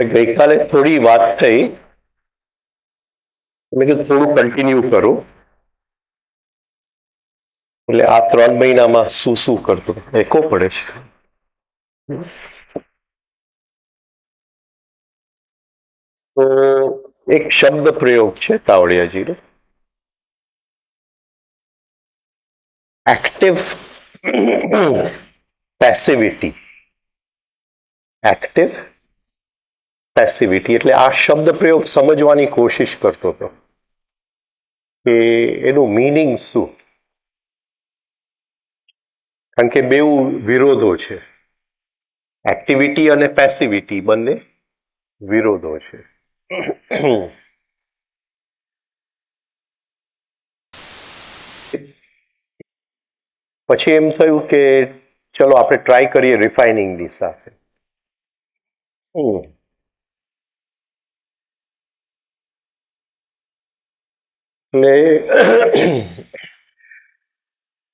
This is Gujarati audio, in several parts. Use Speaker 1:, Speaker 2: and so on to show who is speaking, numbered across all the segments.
Speaker 1: ગઈકાલે થોડી વાત થઈ, મેં કીધું થોડું કન્ટિન્યુ કરું. એટલે આ 3 મહિનામાં શું શું કરતું એકો પડે છે. તો એક શબ્દ પ્રયોગ છે તાવડિયાજીનો, એક્ટિવ પેસિવિટી. એક્ટિવ પેસિવિટી એટલે આ શબ્દ પ્રયોગ સમજવાની કોશિશ કરતો હતો કે એનું મીનિંગ શું. કારણ કે બેઉ વિરોધો છે, એક્ટિવિટી અને પેસિવિટી બંને વિરોધો છે. પછી એમ થયું કે ચલો આપણે ટ્રાય કરીએ રિફાઇનિંગની સાથે. એટલે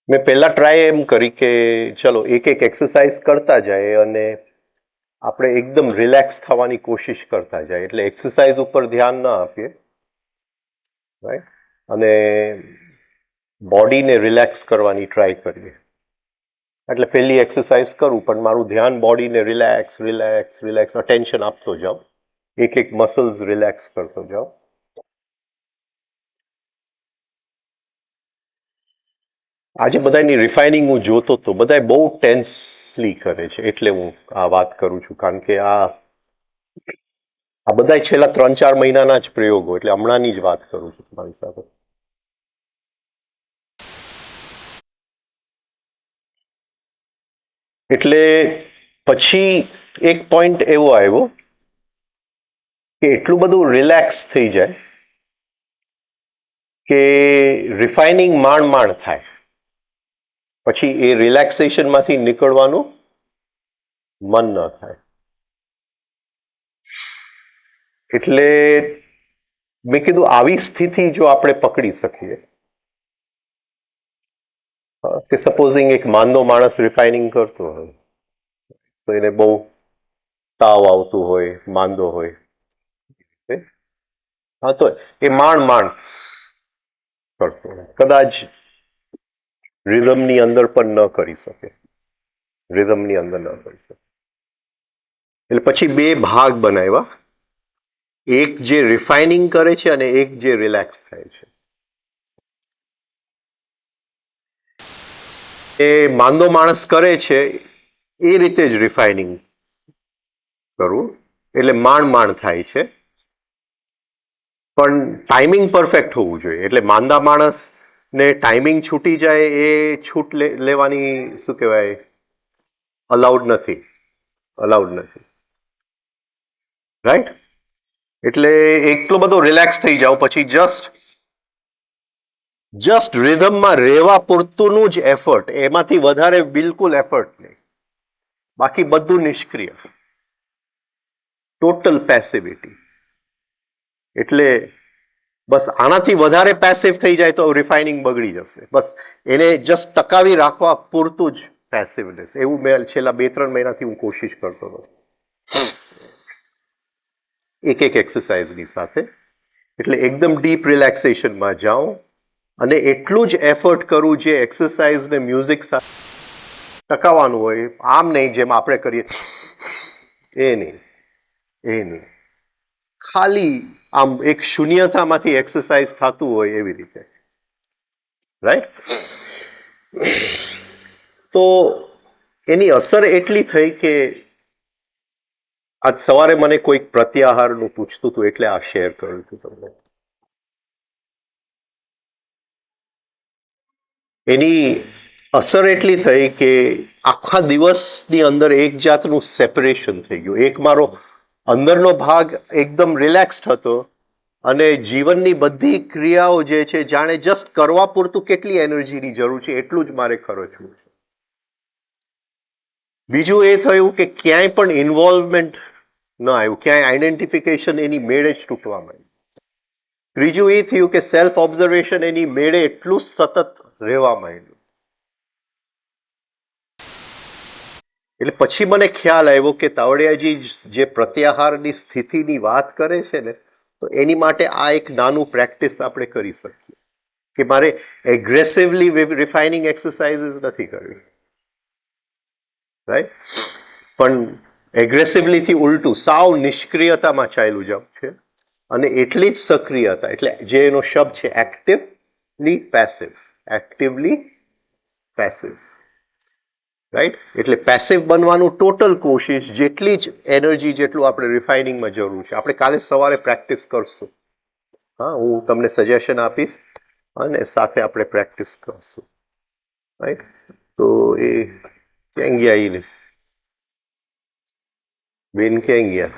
Speaker 1: મેં પહેલા ટ્રાય એમ કરી કે ચલો એક એક એક્સરસાઇઝ કરતા જાય અને આપણે એકદમ રિલેક્સ થવાની કોશિશ કરતા જાય, એટલે એક્સરસાઇઝ ઉપર ધ્યાન ના આપીએ, રાઈટ, અને બોડીને રિલેક્સ કરવાની ટ્રાય કરીએ. એટલે પહેલી એક્સરસાઇઝ કરું પણ મારું ધ્યાન બોડીને રિલેક્સ રિલેક્સ રિલેક્સ અટેન્શન આપતો જાઉં, એક એક મસલ્સ રિલેક્સ કરતો જાઉં. આજે બધાની રિફાઇનિંગ હું જોતો હતો, બધા બહુ ટેન્સલી કરે છે, એટલે હું આ વાત કરું છું. કારણ કે આ બધા છેલ્લા 3-4 મહિનાના જ પ્રયોગો, એટલે હમણાંની જ વાત કરું છું તમારી સાથે. એટલે પછી એક પોઈન્ટ એવો આવ્યો કે એટલું બધું રિલેક્સ થઈ જાય કે રિફાઇનિંગ માંડ થાય, પછી એ રિલેક્સેશનમાંથી નીકળવાનું મન ન થાય. એટલે મેં કીધું આવી સ્થિતિ જો આપણે પકડી શકીએ, કે સપોઝિંગ એક માંદો માણસ રિફાઇનિંગ કરતો હોય તો એને બહુ તાવ આવતું હોય, માંદો હોય, હા, તો એ માંડ કરતો હોય, કદાચ રિધમની અંદર પણ ન કરી શકે, રિધમની અંદર ન કરી શકે. એટલે પછી 2 ભાગ બનાવ્યા, એક જે રિફાઇનિંગ કરે છે અને એક જે રિલેક્સ થાય છે. એ માંદો માણસ કરે છે એ રીતે જ રિફાઇનિંગ કરવું, એટલે માંડ થાય છે, પણ ટાઈમિંગ પરફેક્ટ હોવું જોઈએ. એટલે માંદા માણસ ને ટાઈમિંગ છૂટી જાય એ છૂટ લેવાની શું કહેવાય, અલાઉડ નથી, રાઈટ. એટલે એટલો બધો રિલેક્સ થઈ જાવ પછી જસ્ટ રિધમમાં રહેવા પૂરતુંનું જ એફર્ટ, એમાંથી વધારે બિલકુલ એફર્ટ નહીં, બાકી બધું નિષ્ક્રિય, ટોટલ પેસિવિટી. એટલે બસ આનાથી વધારે પેસિવ થઈ જાય તો રિફાઇનિંગ બગડી જશે. બસ એને જસ્ટ ટકાવી રાખવા પૂરતું જ પેસિવનેસ, એવું મેં છેલ્લા 2-3 મહિનાથી હું કોશિશ કરતો હતો એક એક એક્સરસાઇઝની સાથે. એટલે એકદમ ડીપ રિલેક્સેશનમાં જાઉં અને એટલું જ એફર્ટ કરું જે એક્સરસાઇઝ ને મ્યુઝિક સાથે ટકાવવાનું હોય. આમ નહીં જેમ આપણે કરીએ એ નહીં, એ નહીં, ખાલી આમ એક શૂન્યતામાંથી એક્સરસાઇઝ થતું હોય એવી રીતે, રાઈટ? તો એની અસર એટલી થઈ કે આજ સવારે મને કોઈક પ્રત્યાહારનું પૂછતું હતું એટલે આ શેર કર્યું હતું તમને. એની અસર એટલી થઈ કે આખા દિવસની અંદર એક જાતનું સેપરેશન થઈ ગયું. એક મારો અંદરનો ભાગ એકદમ રિલેક્સ્ડ હતો અને જીવનની બધી ક્રિયાઓ જે છે જાણે જસ્ટ કરવા પૂરતું કેટલી એનર્જીની જરૂર છે એટલું જ મારે ખર્ચવું છે. બીજું એ થયું કે ક્યાંય પણ ઇન્વોલ્વમેન્ટ ન આવ્યું, ક્યાંય આઈડેન્ટિફિકેશન એની મેળે જ તૂટવા માંડ્યું. ત્રીજું એ થયું કે સેલ્ફ ઓબ્ઝર્વેશન એની મેળે એટલું સતત રહેવા માંડ્યું. એટલે પછી મને ખ્યાલ આવ્યો કે તાવડિયાજી જે પ્રત્યાહારની સ્થિતિની વાત કરે છે ને, તો એની માટે આ એક નાનું પ્રેક્ટિસ આપણે કરી શકીએ કે મારે એગ્રેસિવલી રિફાઇનિંગ એક્સરસાઇઝીસ નથી કરવી, રાઈટ? પણ એગ્રેસિવલીથી ઉલટું સાવ નિષ્ક્રિયતામાં ચાલ્યું જવું છે અને એટલી જ સક્રિયતા, એટલે જે એનો શબ્દ છે actively passive, actively passive, right? એટલે પેસિવ બનવાનું ટોટલ કોશિશ, જેટલી જ એનર્જી જેટલું આપણે રિફાઇનિંગમાં જરૂર છે. આપણે કાલે સવારે પ્રેક્ટિસ કરશું. હા, હું તમને સજેશન આપીશ અને સાથે આપણે પ્રેક્ટિસ કરશું, રાઈટ? તો એ ક્યાં ગયા એને બેન, ક્યાં ગયા?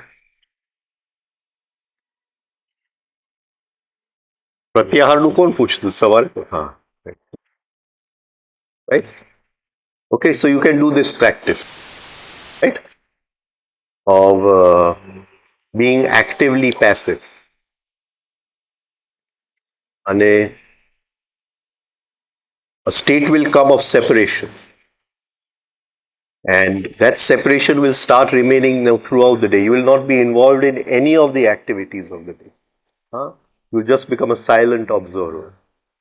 Speaker 1: પ્રત્યાહારનું કોણ પૂછતું સવારે? હા, right. Okay, so you can do this practice, right? Of being actively passive. And a state will come of separation. And that separation will start remaining now throughout the day. You will not be involved in any of the activities of the day. Huh? You will just become a silent observer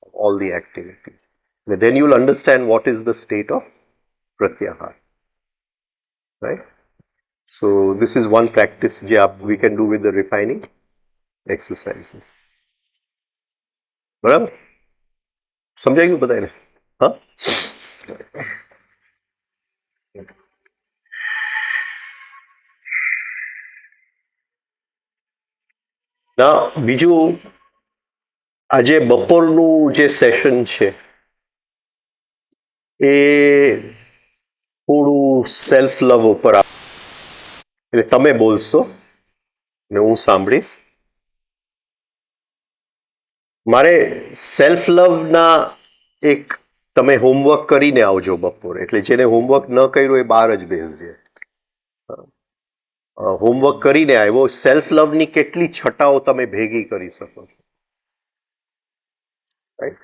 Speaker 1: of all the activities. And then you will understand what is the state of pratyahar. Right? So this is one practice we can do with the refining exercises. બરાબર? સમજાઈ ગયું બધાને? હા? ના, બીજું આજે બપોરનું જે સેશન છે એ થોડું સેલ્ફ લવ ઉપર એટલે તમે બોલશો ને હું સાંભળીશ. મારે સેલ્ફ લવના એક તમે હોમવર્ક કરીને આવજો બપોરે, એટલે જેને હોમવર્ક ન કર્યું એ બહાર જ બેસજે. હોમવર્ક કરીને આવ્યો, સેલ્ફ લવની કેટલી છટાઓ તમે ભેગી કરી શકો છો,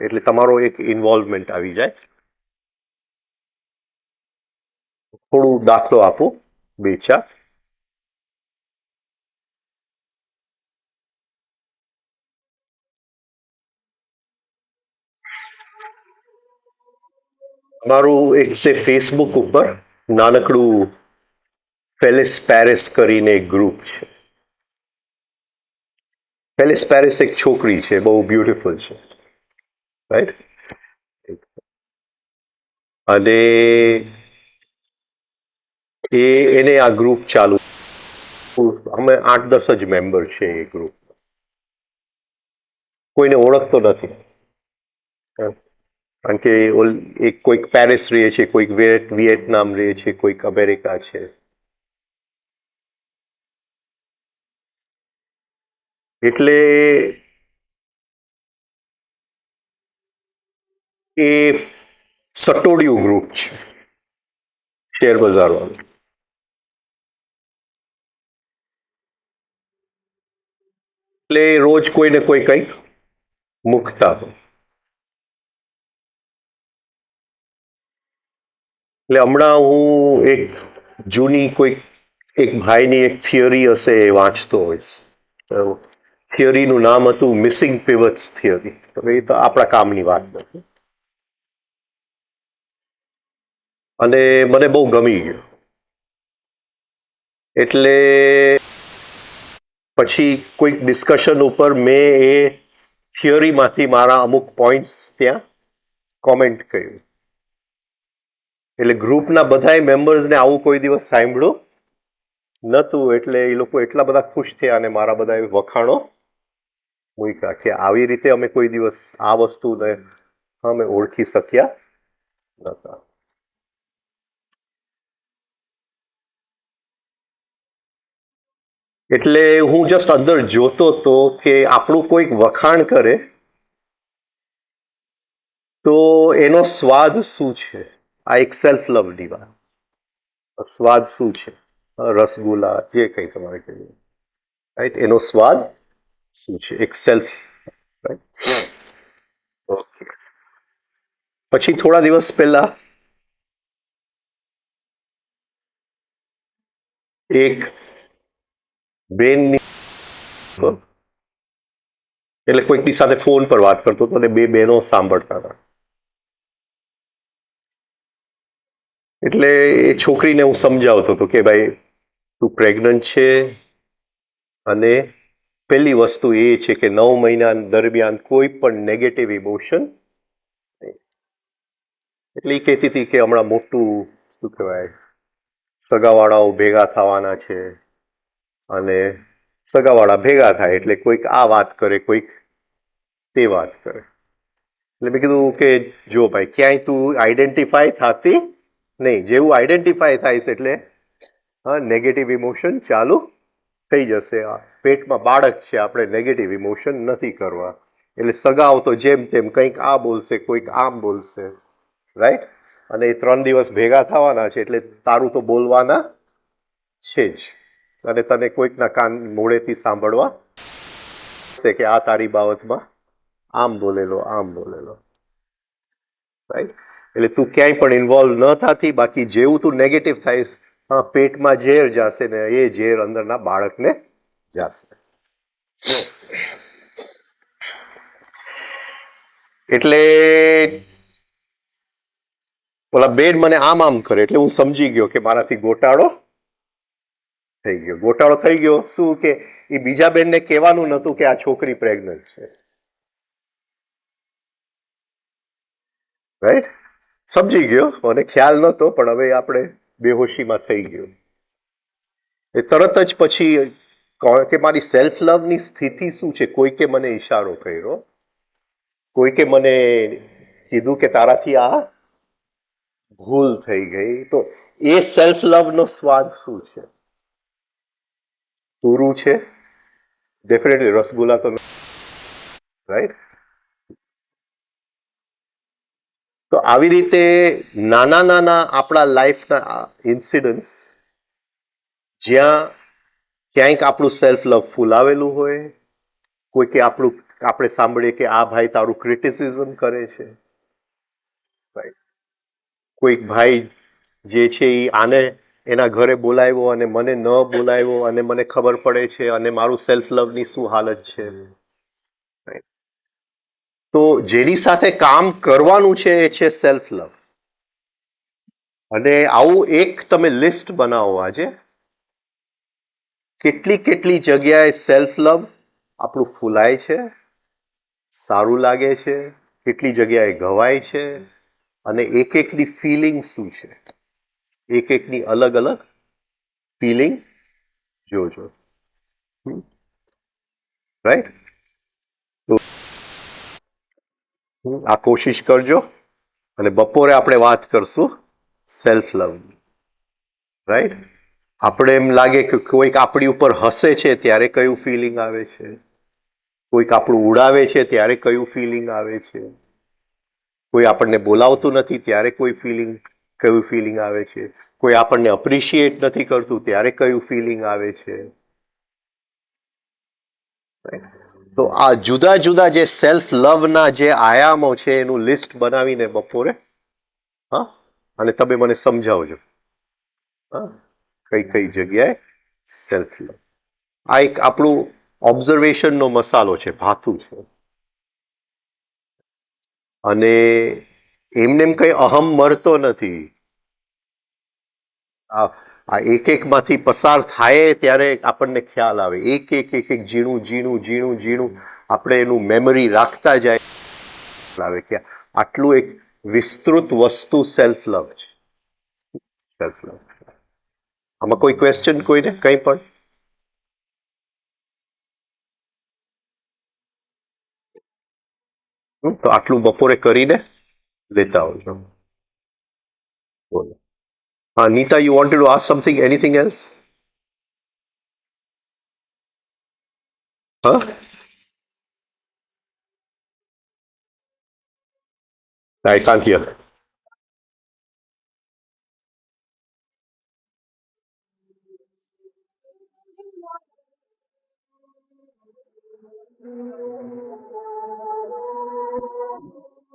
Speaker 1: એટલે તમારો એક ઇન્વોલ્વમેન્ટ આવી જાય. થોડું દાખલો આપો, 2-4. મારું એક છે ફેસબુક ઉપર નાનકડું ફેલિસ પેરિસ કરીને એક ગ્રુપ છે. ફેલિસ પેરિસ એક છોકરી છે, બહુ બ્યુટીફુલ છે, રાઈટ? અને એને આ ગ્રુપ ચાલુ, અમે 8-10 જ મેમ્બર છે એ ગ્રુપ. કોઈને ઓળખતો નથી, કારણ કે એક કોઈક પેરિસ રહે છે, કોઈક વિયેટનામ રહે છે, કોઈક અમેરિકા છે. એટલે એ સટોડિયું ગ્રુપ છે, શેર બજાર વાળું. એટલે રોજ કોઈને કોઈ કંઈક મૂકતા હોય. એટલે હમણાં હું એક જૂની કોઈક એક ભાઈની એક થિયરી હશે એ વાંચતો હોઈશ. થિયરીનું નામ હતું મિસિંગ પિવટ્સ થિયરી. હવે એ તો આપણા કામની વાત નથી, અને મને બહુ ગમી ગયું. એટલે પછી કોઈક ડિસ્કશન ઉપર મેં એ થિયરીમાંથી મારા અમુક પોઈન્ટ્સ ત્યાં કોમેન્ટ કર્યું. એટલે ગ્રુપના બધાય મેમ્બર્સને આવું કોઈ દિવસ સાંભળ્યું નહોતું. એટલે એ લોકો એટલા બધા ખુશ થયા અને મારા બધા વખાણો મૂક્યા કે આવી રીતે અમે કોઈ દિવસ આ વસ્તુને અમે ઓળખી શક્યા નહોતા. એટલે હું જસ્ટ અંદર જોતો હતો કે આપણું કોઈક વખાણ કરે તો એનો સ્વાદ શું છે. આ એક સેલ્ફ લવની વાત. સ્વાદ શું છે, રસગુલ્લા જે કંઈ તમારે કહીએ, રાઈટ, એનો સ્વાદ શું છે, એક સેલ્ફ. ઓકે. પછી થોડા દિવસ પહેલા એક બેનની, એટલે કોઈકની સાથે ફોન પર વાત કરતો હતો અને બે બહેનો સાંભળતા હતા. એટલે એ છોકરીને હું સમજાવતો હતો કે ભાઈ તું પ્રેગ્નન્ટ છે, અને પહેલી વસ્તુ એ છે કે 9 મહિના દરમિયાન કોઈ પણ નેગેટિવ ઇમોશન. એટલે એ કહેતી હતી કે હમણાં મોટું શું કહેવાય સગાવાળાઓ ભેગા થવાના છે, અને સગાવાળા ભેગા થાય એટલે કોઈક આ વાત કરે, કોઈક તે વાત કરે. એટલે મેં કીધું કે જો ભાઈ ક્યાંય તું આઈડેન્ટિફાય થતી નહીં. જેવું આઈડેન્ટિફાય થાય છે એટલે નેગેટિવ ઇમોશન ચાલુ થઈ જશે. પેટમાં બાળક છે, આપણે નેગેટિવ ઇમોશન નથી કરવા. એટલે સગાઓ તો જેમ તેમ કંઈક આ બોલશે, કોઈક આમ બોલશે, રાઈટ. અને એ 3 દિવસ ભેગા થવાના છે એટલે તારું તો બોલવાના છે જ, અને તને કોઈકના કાન મોડેથી સાંભળવા છે કે આ તારી બાબતમાં આમ બોલેલો, આમ બોલેલો, રાઈટ. એટલે તું ક્યાંય પણ ઇન્વોલ્વ ન થતી. બાકી જેવું તું નેગેટિવ થઈશ, પેટમાં ઝેર જશે ને એ ઝેર અંદરના બાળકને જશે. એટલે ઓલા બેન મને આમ કરે એટલે હું સમજી ગયો કે મારાથી ગોટાળો થઈ ગયો. ગોટાળો થઈ ગયો શું કે એ બીજા બેનને કહેવાનું નહોતું કે આ છોકરી પ્રેગ્નન્ટ છે, રાઈટ. સમજી ગયો, મને ખ્યાલ નહોતો, પણ હવે આપણે બેહોશીમાં થઈ ગયો. એ તરત જ પછી કે મારી સેલ્ફ લવની સ્થિતિ શું છે. કોઈકે મને ઈશારો કર્યો, કોઈકે મને કીધું કે તારાથી આ ભૂલ થઈ ગઈ. તો એ સેલ્ફ લવનો સ્વાદ શું છે? તુરું છે ડેફિનેટલી, રસગુલ્લા તો, રાઈટ. તો આવી રીતે નાના નાના આપણા લાઈફના ઇન્સિડન્ટ્સ જ્યાં ક્યાંક આપણું સેલ્ફ લવ ફૂલાવેલું હોય, કોઈકે આપણે સાંભળીએ કે આ ભાઈ તારું ક્રિટિસિઝમ કરે છે, કોઈક ભાઈ જે છે એ આને એના ઘરે બોલાવ્યો અને મને ન બોલાવ્યો, અને મને ખબર પડે છે, અને મારું સેલ્ફ લવની શું હાલત છે. તો જેની સાથે કામ કરવાનું છે એ છે સેલ્ફ લવ. અને આવું એક તમે લિસ્ટ બનાવો આજે, કેટલી કેટલી જગ્યાએ સેલ્ફ લવ આપણું ફૂલાય છે, સારું લાગે છે, કેટલી જગ્યાએ ઘવાય છે, અને એક એકની ફિલિંગ શું છે, એક એકની અલગ અલગ ફિલિંગ જોજો, રાઈટ. તો આ કોશિશ કરજો, અને બપોરે આપણે વાત કરશું સેલ્ફ લવ, રાઈટ. આપણે એમ લાગે કે કોઈક આપણી ઉપર હસે છે ત્યારે કયું ફિલિંગ આવે છે, કોઈક આપણું ઉડાવે છે ત્યારે કયું ફિલિંગ આવે છે, કોઈ આપણને બોલાવતું નથી ત્યારે કયું ફિલિંગ આવે છે, કોઈ આપણને અપ્રિશિએટ નથી કરતું ત્યારે કયું ફિલિંગ આવે છે. તો આ જુદા જુદા જે સેલ્ફ લવના જે આયામો છે એનું લિસ્ટ બનાવીને બપોરે, હા, અને તમે મને સમજાવજો, હા, કઈ કઈ જગ્યાએ સેલ્ફ લવ. આ એક આપણું ઓબ્ઝર્વેશનનો મસાલો છે, ભાથું છે. અને એમને એમ કઈ અહમ મરતો નથી. આ એક એક માંથી પસાર થાય ત્યારે આપણને ખ્યાલ આવે, એક એક એક એક ઝીણું ઝીણું ઝીણું ઝીણું આપણે એનું મેમરી રાખતા જાય આવે કે આટલું એક વિસ્તૃત વસ્તુ સેલ્ફ લવ છે. Self love. આમાં કોઈ ક્વેશ્ચન કોઈને કંઈ પણ? તો આટલું બપોરે કરીને લેતા આવજો. બોલો. હા, Nita, you wanted to ask something, anything else? હા, I can't hear.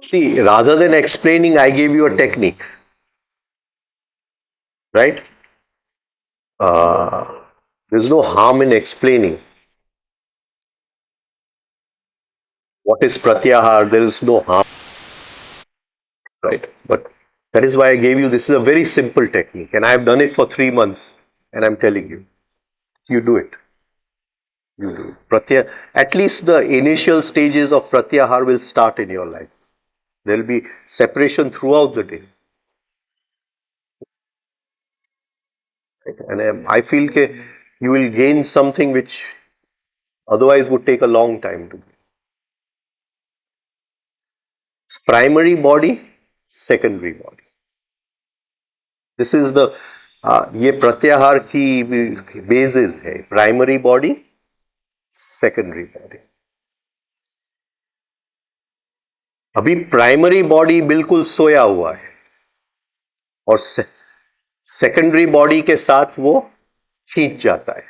Speaker 1: See, rather than explaining, I gave you a technique, right? There's no harm in explaining what is pratyahar. There is no harm, right? But that is why I gave you, this is a very simple technique, and I have done it for 3 months, and I'm telling you, you do it. You do it. At least the initial stages of pratyahar will start in your life. There will be separation throughout the day. And I feel that you will gain something which otherwise would take a long time to. Primary body, secondary body. This is the ये प्रत्याहार की basis है. Primary body, secondary body. अभी प्राइमरी बॉडी बिल्कुल सोया हुआ है और सेकेंडरी बॉडी के साथ वो खींच जाता है,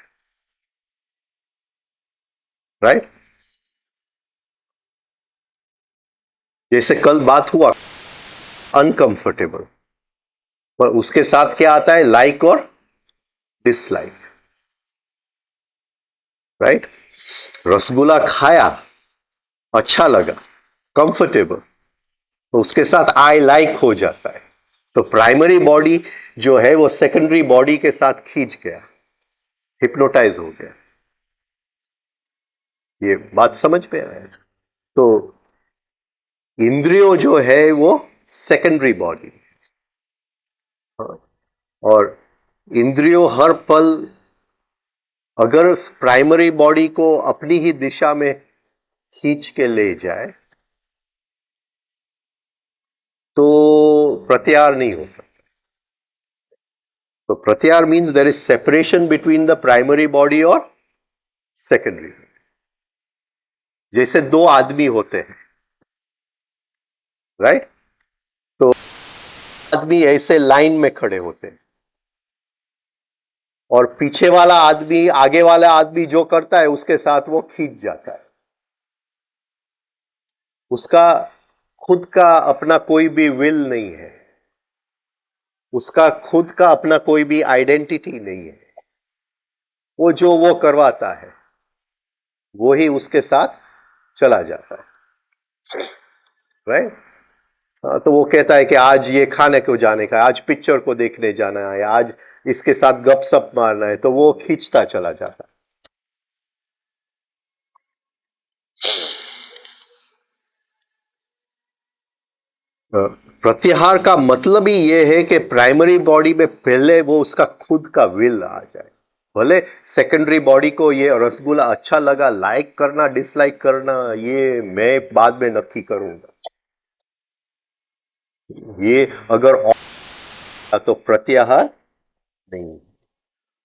Speaker 1: राइट? जैसे कल बात हुआ अनकंफर्टेबल, पर उसके साथ क्या आता है? लाइक और डिसलाइक, राइट? रसगुल्ला खाया, अच्छा लगा, कंफर्टेबल, तो उसके साथ आई लाइक हो जाता है. तो प्राइमरी बॉडी जो है वो सेकेंडरी बॉडी के साथ खींच गया, हिप्नोटाइज हो गया. ये बात समझ में आया? तो इंद्रियों जो है वो सेकेंडरी बॉडी, और इंद्रियों हर पल अगर प्राइमरी बॉडी को अपनी ही दिशा में खींच के ले जाए तो प्रत्याहार नहीं हो सकता. तो प्रत्याहार means there is separation between the primary body और सेकेंडरी. जैसे दो आदमी होते हैं, राइट? तो आदमी ऐसे लाइन में खड़े होते हैं और पीछे वाला आदमी आगे वाला आदमी जो करता है उसके साथ वो खींच जाता है. उसका खुद का अपना कोई भी विल नहीं है, उसका खुद का अपना कोई भी आइडेंटिटी नहीं है. वो जो वो करवाता है वो ही उसके साथ चला जाता है, राइट? तो वो कहता है कि आज ये खाने को जाने का है, आज पिक्चर को देखने जाना है, आज इसके साथ गपशप मारना है, तो वो खींचता चला जाता है. प्रत्याहार का मतलब ही ये है कि प्राइमरी बॉडी में पहले वो उसका खुद का विल आ जाए. भले सेकेंडरी बॉडी को ये रसगुल्ला अच्छा लगा, लाइक करना डिसलाइक करना ये मैं बाद में नक्की करूंगा. ये अगर तो प्रत्याहार नहीं.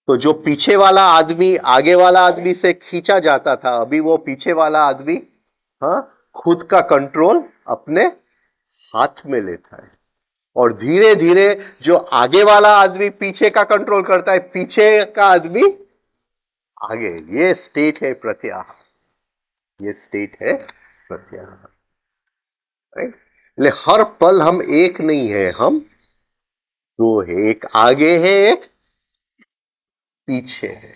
Speaker 1: तो जो पीछे वाला आदमी आगे वाला आदमी से खींचा जाता था, अभी वो पीछे वाला आदमी हाँ खुद का कंट्रोल अपने हाथ में लेता है, और धीरे धीरे जो आगे वाला आदमी पीछे का कंट्रोल करता है, पीछे का आदमी आगे. ये स्टेट है प्रत्याहार, ये स्टेट है प्रत्याहार, राइट? એટલે हर पल हम एक नहीं है, हम दो है. एक आगे है, एक पीछे है.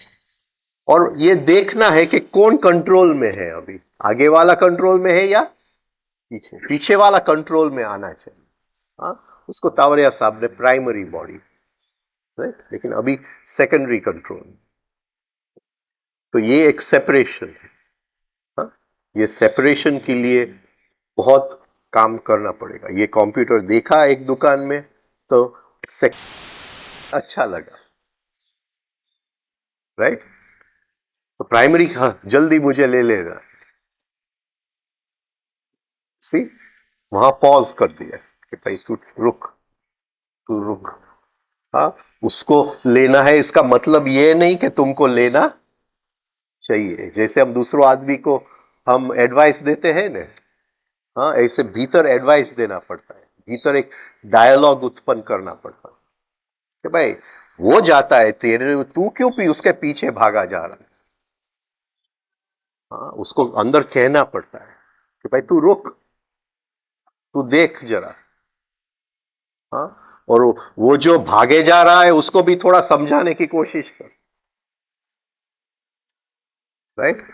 Speaker 1: और ये देखना है कि कौन कंट्रोल में है, अभी आगे वाला कंट्रोल में है या पीछे, पीछे वाला कंट्रोल में आना चाहिए। हाँ, उसको तावरिया साहब ने प्राइमरी बॉडी, राइट, लेकिन अभी सेकेंडरी कंट्रोल। तो ये एक सेपरेशन है। हाँ, ये सेपरेशन के लिए बहुत काम करना पड़ेगा। ये कंप्यूटर देखा एक दुकान में तो अच्छा लगा, राइट, तो प्राइमरी, हाँ जल्दी मुझे ले लेना, सी, वहां पॉज कर दिया कि भाई तू रुक, तू रुक। हाँ, उसको लेना है, इसका मतलब ये नहीं कि तुमको लेना चाहिए। जैसे हम दूसरों आदमी को हम एडवाइस देते हैं ना, हाँ, ऐसे भीतर एडवाइस देना पड़ता है, भीतर एक डायलॉग उत्पन्न करना पड़ता है कि भाई वो जाता है तेरे, तू क्यों भी उसके पीछे भागा जा रहा है। हाँ, उसको अंदर कहना पड़ता है कि भाई तू रुक, तू देख जरा। हाँ, और वो जो भागे जा रहा है उसको भी थोड़ा समझाने की कोशिश कर, राइट।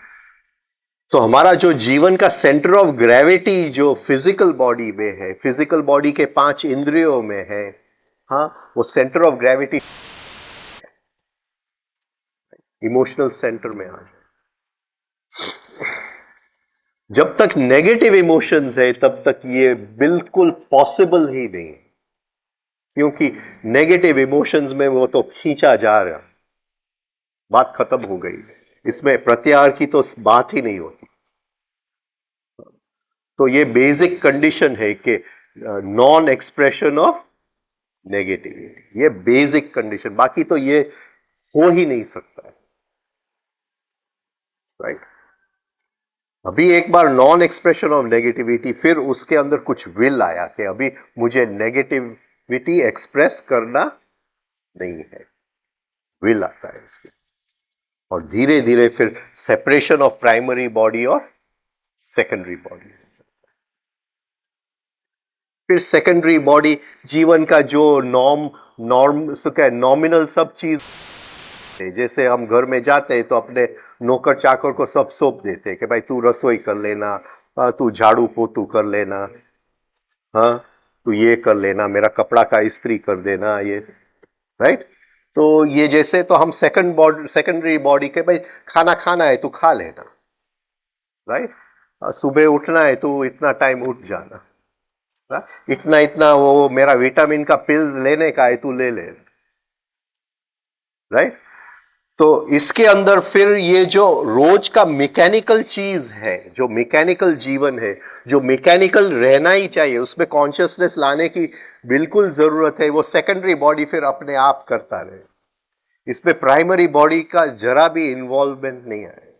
Speaker 1: तो हमारा जो जीवन का सेंटर ऑफ ग्रेविटी जो फिजिकल बॉडी में है, फिजिकल बॉडी के 5 इंद्रियों में है, हाँ, वो centre of gravity emotional centre में आ जाए। जब तक नेगेटिव इमोशंस है तब तक ये बिल्कुल पॉसिबल ही नहीं, क्योंकि नेगेटिव इमोशंस में वो तो खींचा जा रहा, बात खत्म हो गई, इसमें प्रत्याहार की तो बात ही नहीं होती। तो ये बेसिक कंडीशन है कि नॉन एक्सप्रेशन ऑफ नेगेटिविटी, ये बेसिक कंडीशन, बाकी तो ये हो ही नहीं सकता है, राइट। अभी एक बार नॉन एक्सप्रेशन ऑफ नेगेटिविटी, फिर उसके अंदर कुछ विल आया कि अभी मुझे नेगेटिविटी एक्सप्रेस करना नहीं है, विल आता है उसके, और धीरे धीरे फिर सेपरेशन ऑफ प्राइमरी बॉडी और सेकेंडरी बॉडी। फिर सेकेंडरी बॉडी जीवन का जो नॉर्म क्या नॉमिनल सब चीज, जैसे हम घर में जाते हैं तो अपने नौकर चाकर को सब सौंप देते हैं कि भाई तू रसोई कर लेना, तू झाड़ू पोतू कर लेना, हाँ, तू ये कर लेना, मेरा कपड़ा का इस्त्री कर देना, ये, राइट। तो ये जैसे तो हम सेकेंडरी बॉडी के भाई खाना खाना है तू खा लेना, राइट, सुबह उठना है तो इतना टाइम उठ जाना, इतना इतना वो मेरा विटामिन का पिल्स लेने का है तू ले ले, राइट। तो इसके अंदर फिर ये जो रोज का मैकेनिकल चीज है, जो मैकेनिकल जीवन है, जो मैकेनिकल रहना ही चाहिए, उसमें कॉन्शियसनेस लाने की बिल्कुल जरूरत है, वो सेकेंडरी बॉडी फिर अपने आप करता रहे, इसमें प्राइमरी बॉडी का जरा भी इन्वॉल्वमेंट नहीं है।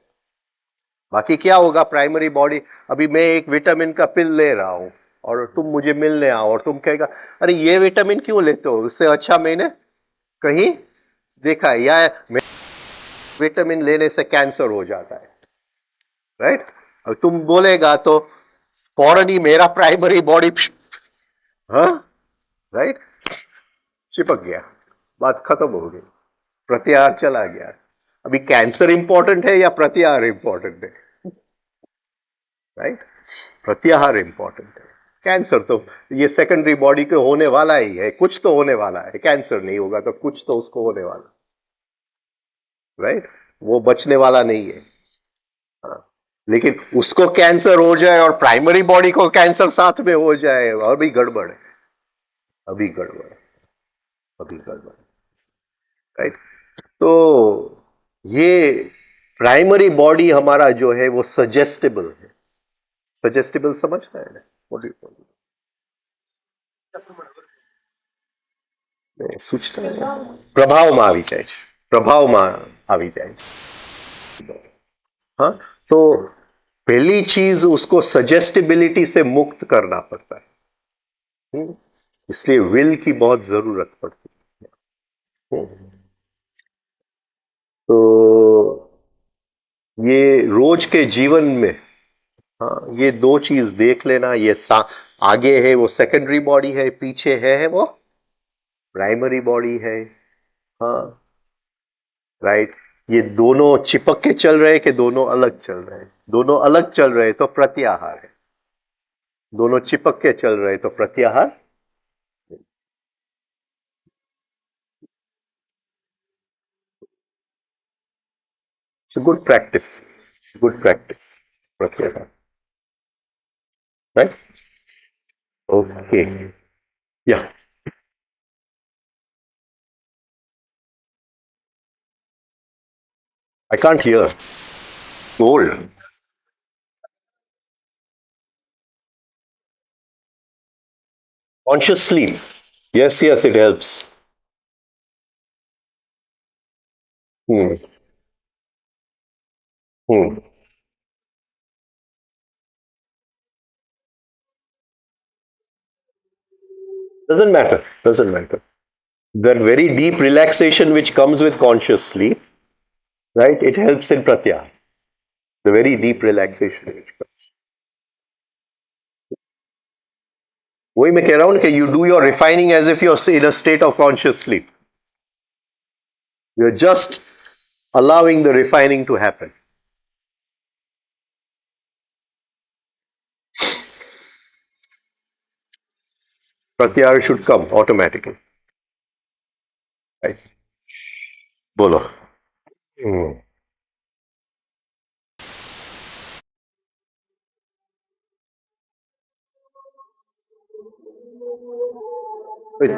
Speaker 1: बाकी क्या होगा, प्राइमरी बॉडी, अभी मैं एक विटामिन का पिल ले रहा हूं और तुम मुझे मिलने आओ और तुम कहेगा अरे ये विटामिन क्यों लेते हो, उससे अच्छा मैंने कहीं देखा है, या विटामिन लेने से कैंसर हो जाता है, राइट। अब तुम बोलेगा तो फौरन ही मेरा प्राइमरी बॉडी, हाँ, राइट, चिपक गया, बात खत्म हो गई, प्रत्याहार चला गया। अभी कैंसर इंपॉर्टेंट है या प्रत्याहार इंपॉर्टेंट है, राइट, प्रत्याहार इंपॉर्टेंट है। कैंसर तो ये सेकेंडरी बॉडी के होने वाला ही है, कुछ तो होने वाला है, कैंसर नहीं होगा तो कुछ तो उसको होने वाला, राइट, वो बचने वाला नहीं है। हाँ, लेकिन उसको कैंसर हो जाए और प्राइमरी बॉडी को कैंसर साथ में हो जाए, अभी गड़बड़ है, अभी गड़बड़ है, अभी गड़बड़ है, राइट। तो ये प्राइमरी बॉडी हमारा जो है वो सजेस्टेबल है, सजेस्टेबल समझता है ना, સૂચના પ્રભાવમાં આવી જાય છે, પ્રભાવમાં આવી જાય છે। हाँ, तो पहली चीज उसको सजेस्टिबिलिटी से मुक्त करना पड़ता है, इसलिए विल की बहुत जरूरत पड़ती है। तो ये रोज के जीवन में, हाँ, ये दो चीज देख लेना, ये आगे है वो सेकेंडरी बॉडी है, पीछे है वो प्राइमरी बॉडी है, हाँ, राइट। ये दोनों चिपक के चल रहे कि दोनों अलग चल रहे हैं? दोनों अलग चल रहे तो प्रत्याहार है, दोनों चिपक के चल रहे तो प्रत्याहार। It's a good practice. It's a good practice. Pratyahar. Right? Okay. Yeah. I can't hear. Old. Conscious sleep. Yes, yes, it helps. Hmm. Hmm. Doesn't matter. Doesn't matter. That very deep relaxation which comes with conscious sleep, right? It helps in pratyahar. The very deep relaxation which comes. वही मैं कह रहा हूं कि you do your refining as if you're in a state of conscious sleep. You're just allowing the refining to happen. Pratyahar should come automatically. Right? બોલો.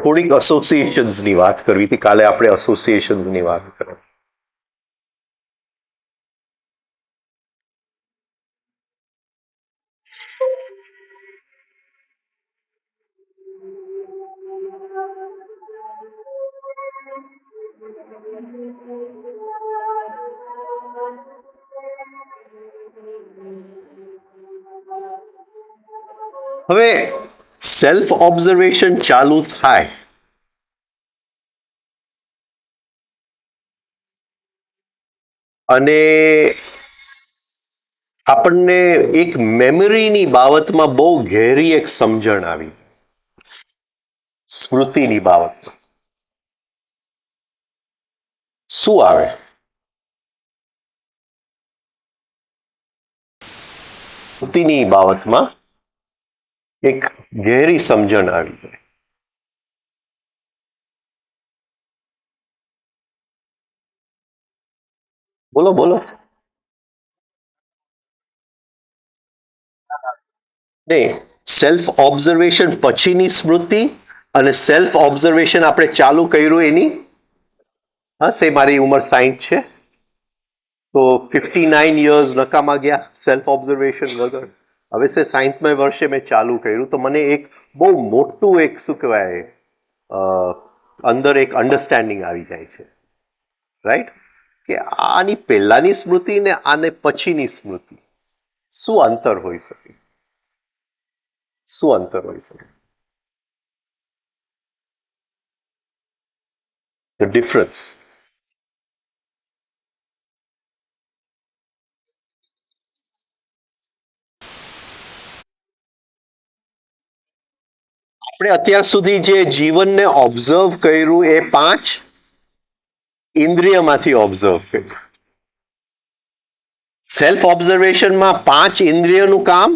Speaker 1: થોડીક એસોસિએશન્સ ની વાત કરવી હતી, કાલે આપણે એસોસિએશન્સ ની વાત કરી. હવે સેલ્ફ ઓબ્ઝર્વેશન ચાલુ થાય અને આપણને એક મેમરીની બાબતમાં બહુ ઘેરી એક સમજણ આવી, સ્મૃતિની બાબતમાં શું આવે? સ્મૃતિની બાબતમાં એક ઘેરી સમજણ આવી જાય. બોલો બોલો. નહીં, સેલ્ફ ઓબ્ઝર્વેશન પછીની સ્મૃતિ અને સેલ્ફ ઓબ્ઝર્વેશન આપણે ચાલુ કર્યું એની. હા, સે મારી ઉંમર 60 છે તો 59 યર્સ નકામા ગયા સેલ્ફ ઓબ્ઝર્વેશન વગર. હવે સે 60મે વર્ષે મેં ચાલુ કર્યું તો મને એક બહુ મોટું એક શું કહેવાય અંદર એક અન્ડરસ્ટેન્ડિંગ આવી જાય છે, રાઈટ? કે આની પહેલાની સ્મૃતિ ને આને પછીની સ્મૃતિ શું અંતર હોઈ શકે? શું અંતર હોઈ શકે? The difference. આપણે અત્યાર સુધી જે જીવનને ઓબ્ઝર્વ કર્યું એ 5 ઇન્દ્રિયમાંથી ઓબ્ઝર્વ કર્યું. સેલ્ફ ઓબ્ઝર્વેશનમાં 5 ઇન્દ્રિયનું કામ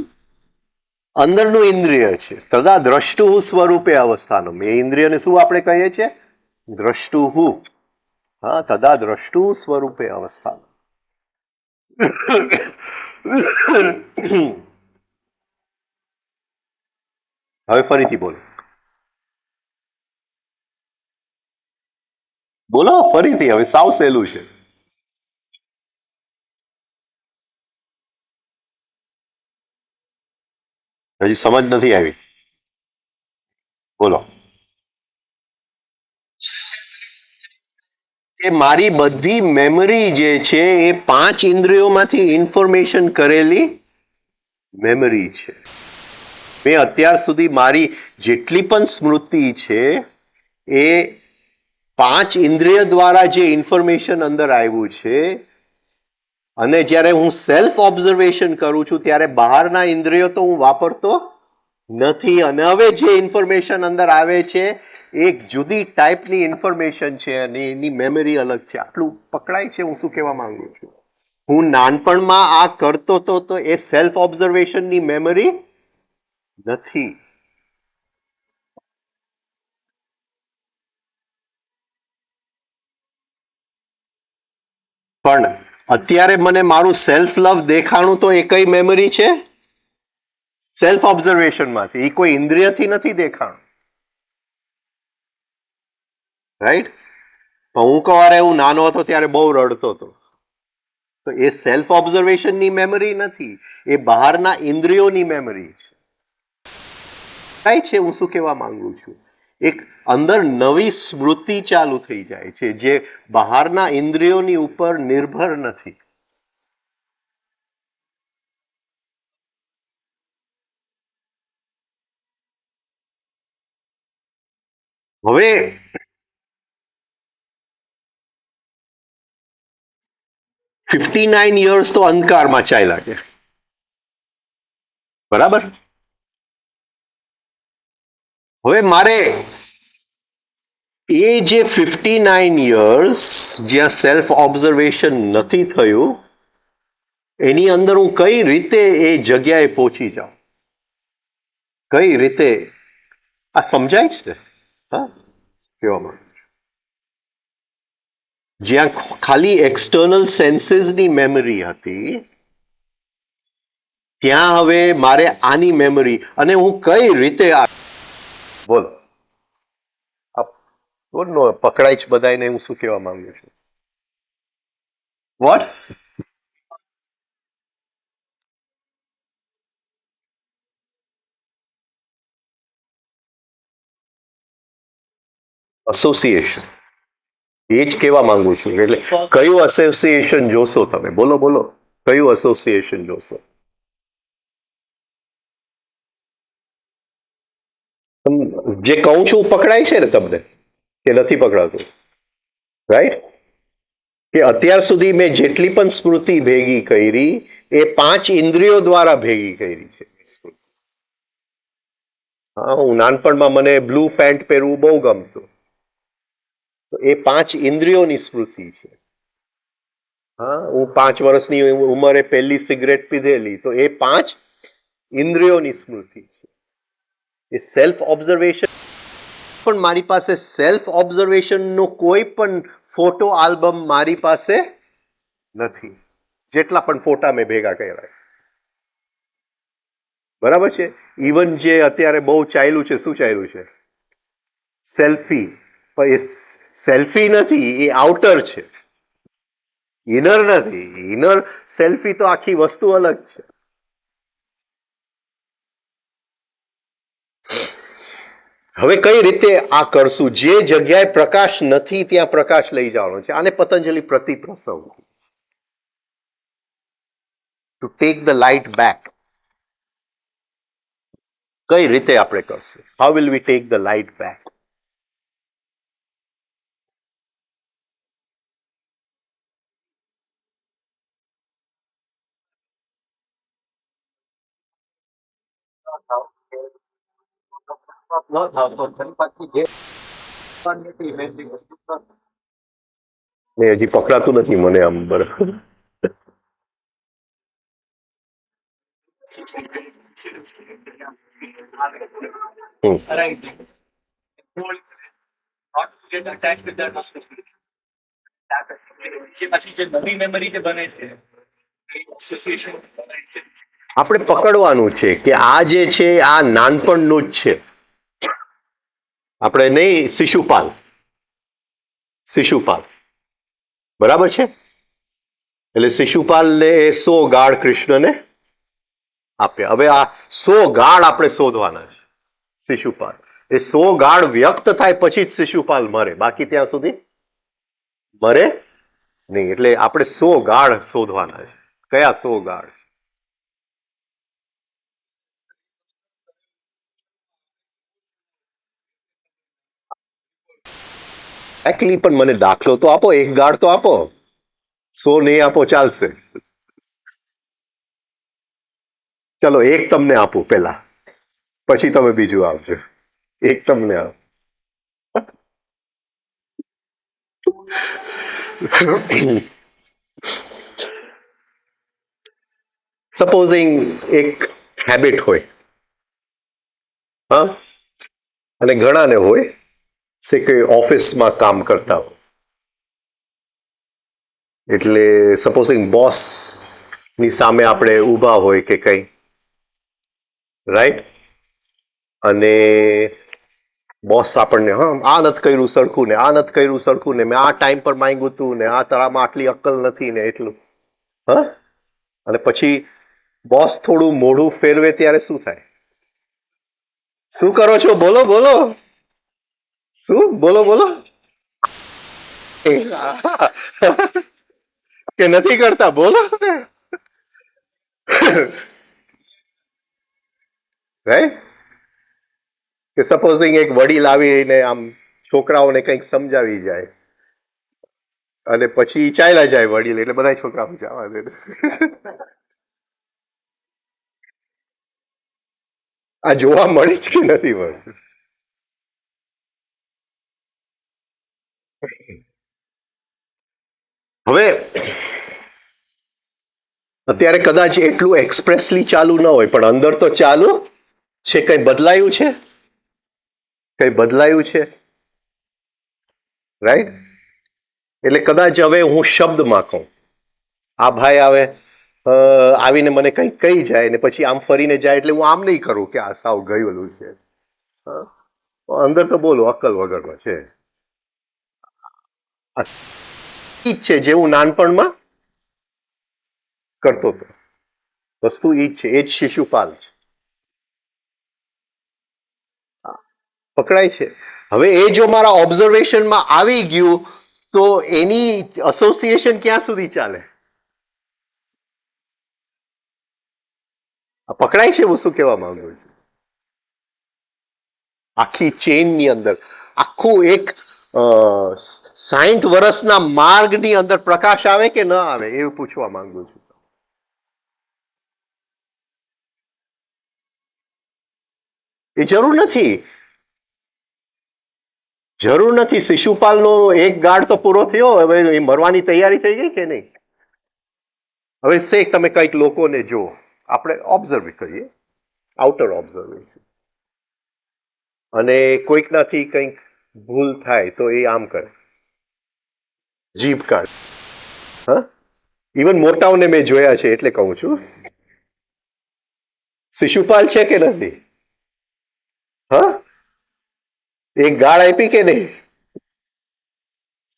Speaker 1: અંદરનું ઇન્દ્રિય છે. તદા દ્રષ્ટુ સ્વરૂપે અવસ્થાનો. એ ઇન્દ્રિયને શું આપણે કહીએ છીએ? દ્રષ્ટુ. હા, તદા દ્રષ્ટુ સ્વરૂપે અવસ્થાનો. હવે ફરીથી બોલો. બોલો ફરીથી, હવે સાવ સહેલું છે. હજી સમજ નથી આવી. બોલો. એ મારી બધી મેમરી જે છે એ 5 ઇન્દ્રિયોમાંથી ઇન્ફોર્મેશન કરેલી મેમરી છે. મેં અત્યાર સુધી મારી જેટલી પણ સ્મૃતિ છે એ 5 ઇન્દ્રિય દ્વારા જે ઇન્ફોર્મેશન અંદર આવ્યું છે, અને જ્યારે હું સેલ્ફ ઓબ્ઝર્વેશન કરું છું ત્યારે બહારના ઇન્દ્રિયો તો હું વાપરતો નથી, અને હવે જે ઇન્ફોર્મેશન અંદર આવે છે એક જુદી ટાઈપની ઇન્ફોર્મેશન છે અને એની મેમરી અલગ છે. આટલું પકડાય છે હું શું કહેવા માંગુ છું? હું નાનપણમાં આ કરતો તો એ સેલ્ફ ઓબ્ઝર્વેશનની મેમરી નથી. પણ અત્યારે મને મારું સેલ્ફ લવ દેખાણું તો એ કઈ મેમરી છે? સેલ્ફ ઓબ્ઝર્વેશનમાંથી. એ કોઈ ઇન્દ્રિયથી નથી દેખાણું. રાઈટ? પણ હું કવારે હું નાનો હતો ત્યારે બહુ રડતો હતો. તો એ સેલ્ફ ઓબ્ઝર્વેશનની મેમરી નથી, એ બહારના ઇન્દ્રિયોની મેમરી છે. કાંઈ છે હું શું કહેવા માંગુ છું? એક અંદર નવી સ્મૃતિ ચાલુ થઈ જાય છે જે બહારના ઇન્દ્રિયોની ઉપર નિર્ભર નથી. હવે 59 યર્સ તો અંધકારમાં ચાલ્યા ગયા. બરાબર? હવે મારે એ જે 59 યર્સ જ્યાં સેલ્ફ ઓબ્ઝર્વેશન નથી થયું એની અંદર હું કઈ રીતે એ જગ્યાએ પહોંચી જાઉં? કઈ રીતે? આ સમજાય છે? હા, કહેવા માંગુ છું. જ્યાં ખાલી એક્સટર્નલ સેન્સીસની મેમરી હતી ત્યાં હવે મારે આની મેમરી, અને હું કઈ રીતે બોલો બોલો પકડાય છે બધાને હું શું કહેવા માંગુ છું? વોટ? એસોસિએશન. એ જ કહેવા માંગુ છું. એટલે કયું એસોસિએશન જોશો તમે? બોલો બોલો, કયું એસોસિએશન જોશો? જે કહું છું પકડાય છે ને તમને કે નથી પકડાતું? રાઈટ? કે અત્યાર સુધી મેં જેટલી પણ સ્મૃતિ ભેગી કરી એ 5 ઇન્દ્રિયો દ્વારા ભેગી કરી છે. હા, હું નાનપણમાં મને બ્લુ પેન્ટ પહેરવું બહુ ગમતું, તો એ 5 ઇન્દ્રિયોની સ્મૃતિ છે. હા, હું 5 વર્ષની ઉંમરે પહેલી સિગરેટ પીધેલી, તો એ 5 ઇન્દ્રિયોની સ્મૃતિ છે. એ સેલ્ફ ઓબ્ઝર્વેશન. પણ મારી પાસે સેલ્ફ ઓબ્ઝર્વેશનનો કોઈ પણ ફોટો આલ્બમ મારી પાસે નથી, જેટલા પણ ફોટા મેં ભેગા કર્યા. બરાબર છે? ઇવન જે અત્યારે બહુ ચાલ્યું છે, શું ચાલ્યું છે? સેલ્ફી. પણ એ સેલ્ફી નથી, એ આઉટર છે, ઇનર નથી. ઇનર સેલ્ફી તો આખી વસ્તુ અલગ છે. હવે કઈ રીતે આ કરશું? જે જગ્યાએ પ્રકાશ નથી ત્યાં પ્રકાશ લઈ જવાનો છે. આને પતંજલિ પ્રતિપ્રસવ, to take the light back. કઈ રીતે આપણે કરશું? How will we take the light back? હજી પકડાતું નથી મને આમ બરાબર. આપણે પકડવાનું છે કે આ જે છે આ નાનપણનું જ છે. આપણે નહીં, શિશુપાલ. શિશુપાલ, બરાબર છે? એટલે શિશુપાલને 100 ગાળ કૃષ્ણને આપ્યા. હવે આ 100 ગાળ આપણે શોધવાના છે. શિશુપાલ એ 100 ગાળ વ્યક્ત થાય પછી જ શિશુપાલ મરે, બાકી ત્યાં સુધી મરે નહીં. એટલે આપણે 100 ગાળ શોધવાના છે. કયા 100 ગાળ? એકલી પણ મને દાખલો તો આપો, એક ગાળ તો આપો. 100 નહીં આપો ચાલશે. ચલો એક તમને આપું પેલા, પછી તમે બીજું આપજો. એક તમને આપો. સપોઝિંગ એક હેબિટ હોય, હા, અને ઘણાને હોય છે કે ઓફિસમાં કામ કરતા હોય, એટલે સપોઝિંગ બોસ ની સામે આપણે ઊભા હોય કે કંઈ, રાઈટ, અને બોસ આપણને હા આ નથી કર્યું સરખું ને આ નથી કર્યું સરખું ને મેં આ ટાઈમ પર માંગ્યું હતું ને આ તારામાં આટલી અક્કલ નથી ને એટલું, હા, અને પછી બોસ થોડું મોઢું ફેરવે ત્યારે શું થાય? શું કરો છો? બોલો બોલો. શું? બોલો બોલો. કે નથી કરતા? બોલો. રાઈટ, કે સપોઝિંગ એક વડીલ આવીને આમ છોકરાઓને કંઈક સમજાવી જાય અને પછી ચાલ્યા જાય વડીલ, એટલે બધા છોકરાઓ જવા દે. આ જોવા મળે જ કે નથી મળતું? હવે અત્યારે કદાચ એટલું એક્સપ્રેસલી ચાલુ ન હોય, પણ અંદર તો ચાલુ છે. કઈ બદલાયું છે? કઈ બદલાયું છે? રાઈટ, એટલે કદાચ હવે હું શબ્દમાં કહું, આ ભાઈ આવે આવીને મને કંઈક કહી જાય ને પછી આમ ફરીને જાય, એટલે હું આમ નહીં કરું કે આ સાવ ગયેલું છે. અંદર તો બોલો અક્કલ વગરનો છે. ઈ જ છે જે હું નાનપણમાં કરતો હતો. વસ્તુ ઈ જ છે, એ જ શિશુપાલ છે. પકડાય છે. હવે એ જો મારા ઓબ્ઝર્વેશનમાં આવી ગયું તો એની એસોસિએશન ક્યાં સુધી ચાલે? પકડાય છે? હું શું કહેવા માંગુ છું? આખી ચેઇનની અંદર આખું એક 60 વર્ષના માર્ગની અંદર પ્રકાશ આવે કે ન આવે એવું પૂછવા માંગુ છું. એ જરૂર નથી. જરૂર નથી. શિશુપાલનો એક ગાળ તો પૂરો થયો, હવે એ મરવાની તૈયારી થઈ ગઈ કે નહીં? હવે શેખ તમે કંઈક લોકોને જો, આપણે ઓબ્ઝર્વ કરીએ, આઉટર ઓબ્ઝર્વેશન, અને કોઈકનાથી કંઈક ભૂલ થાય તો એ આમ કરે, જીભ કાઢે. હા, ઇવન મોટાઓને મેં જોયા છે એટલે કહું છું. શિશુપાલ છે કે નથી? હા, એક ગાળ આપી કે નહીં?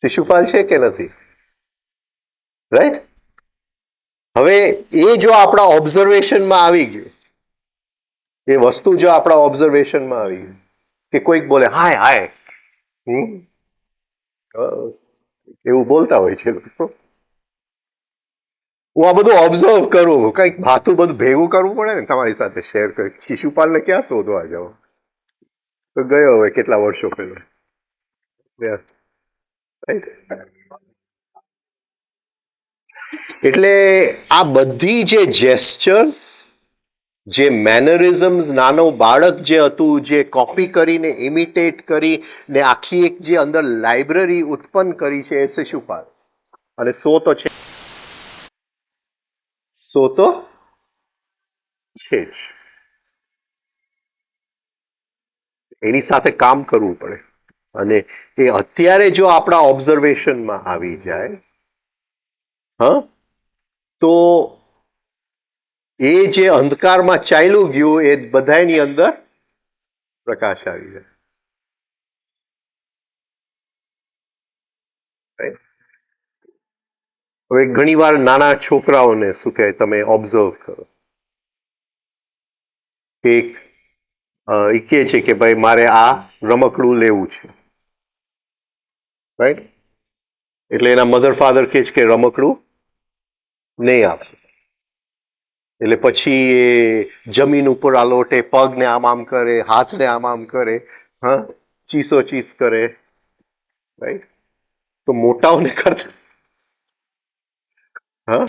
Speaker 1: શિશુપાલ છે કે નથી? રાઈટ. હવે એ જો આપણા ઓબ્ઝર્વેશનમાં આવી ગયું, એ વસ્તુ જો આપણા ઓબ્ઝર્વેશનમાં આવી ગયું કે કોઈક બોલે હાય હાય, એવું બોલતા હોય છે લોકો. હું આ બધું ઓબ્ઝર્વ કરું, કંઈક ભાતું બધું ભેગું કરવું પડે ને તમારી સાથે શેર કરી. શિશુપાલને ક્યાં શોધવા જાવ? તો ગયો હવે કેટલા વર્ષો પહેલા. એટલે આ બધી જે જેસ્ચર્સ, જે મેનરિઝમ્સ, નાનો બાળક જે હતું જે કોપી કરીને ઇમિટેટ કરી ને આખી એક જે અંદર લાઇબ્રેરી ઉત્પન્ન કરી છે એ શિશુપાલ. અને તો છે, તો છે જ. એની સાથે કામ કરવું પડે. અને એ અત્યારે જો આપણા ઓબ્ઝર્વેશનમાં આવી જાય, હા, તો એ જે અંધકારમાં ચાલ્યું ગયું એ બધાની અંદર પ્રકાશ આવી જાય. હવે ઘણી વાર નાના છોકરાઓને શું કહે તમે ઓબ્ઝર્વ કરો કે એ કહે છે કે ભાઈ મારે આ રમકડું લેવું છે, રાઈટ, એટલે એના મધર ફાધર કહે છે કે રમકડું નહીં આપે. એટલે પછી એ જમીન ઉપર આલોટે, પગને આમ આમ કરે, હાથને આમ આમ કરે, હા, ચીસો ચીસ કરે, રાઈટ. તો મોટાઓને કરતા હા,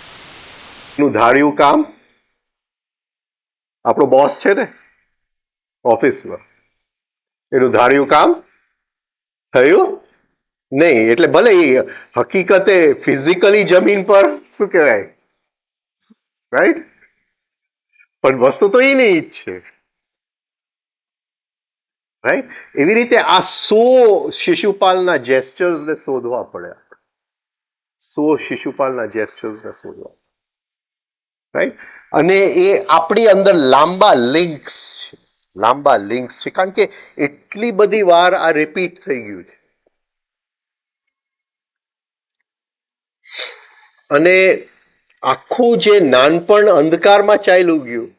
Speaker 1: એનું ધાર્યું કામ આપણો બોસ છે ને ઓફિસમાં, એનું ધાર્યું કામ થયું નહીં, એટલે ભલે એ હકીકતે ફિઝિકલી જમીન પર શું કહેવાય, રાઈટ, પણ વસ્તુ તો એ નહીં જ છે, રાઈટ. એવી રીતે આ 100 શિશુપાલના જેસ્ચર્સને શોધવા પડે, 100 શિશુપાલના જેસ્ચર્સને શોધવા, રાઈટ. અને એ આપણી અંદર લાંબા લિંક્સ છે, લાંબા લિંક્સ છે, કારણ કે એટલી બધી વાર આ રિપીટ થઈ ગયું છે. અને આખું જે નાનપણ અંધકારમાં ચાલ્યું ગયું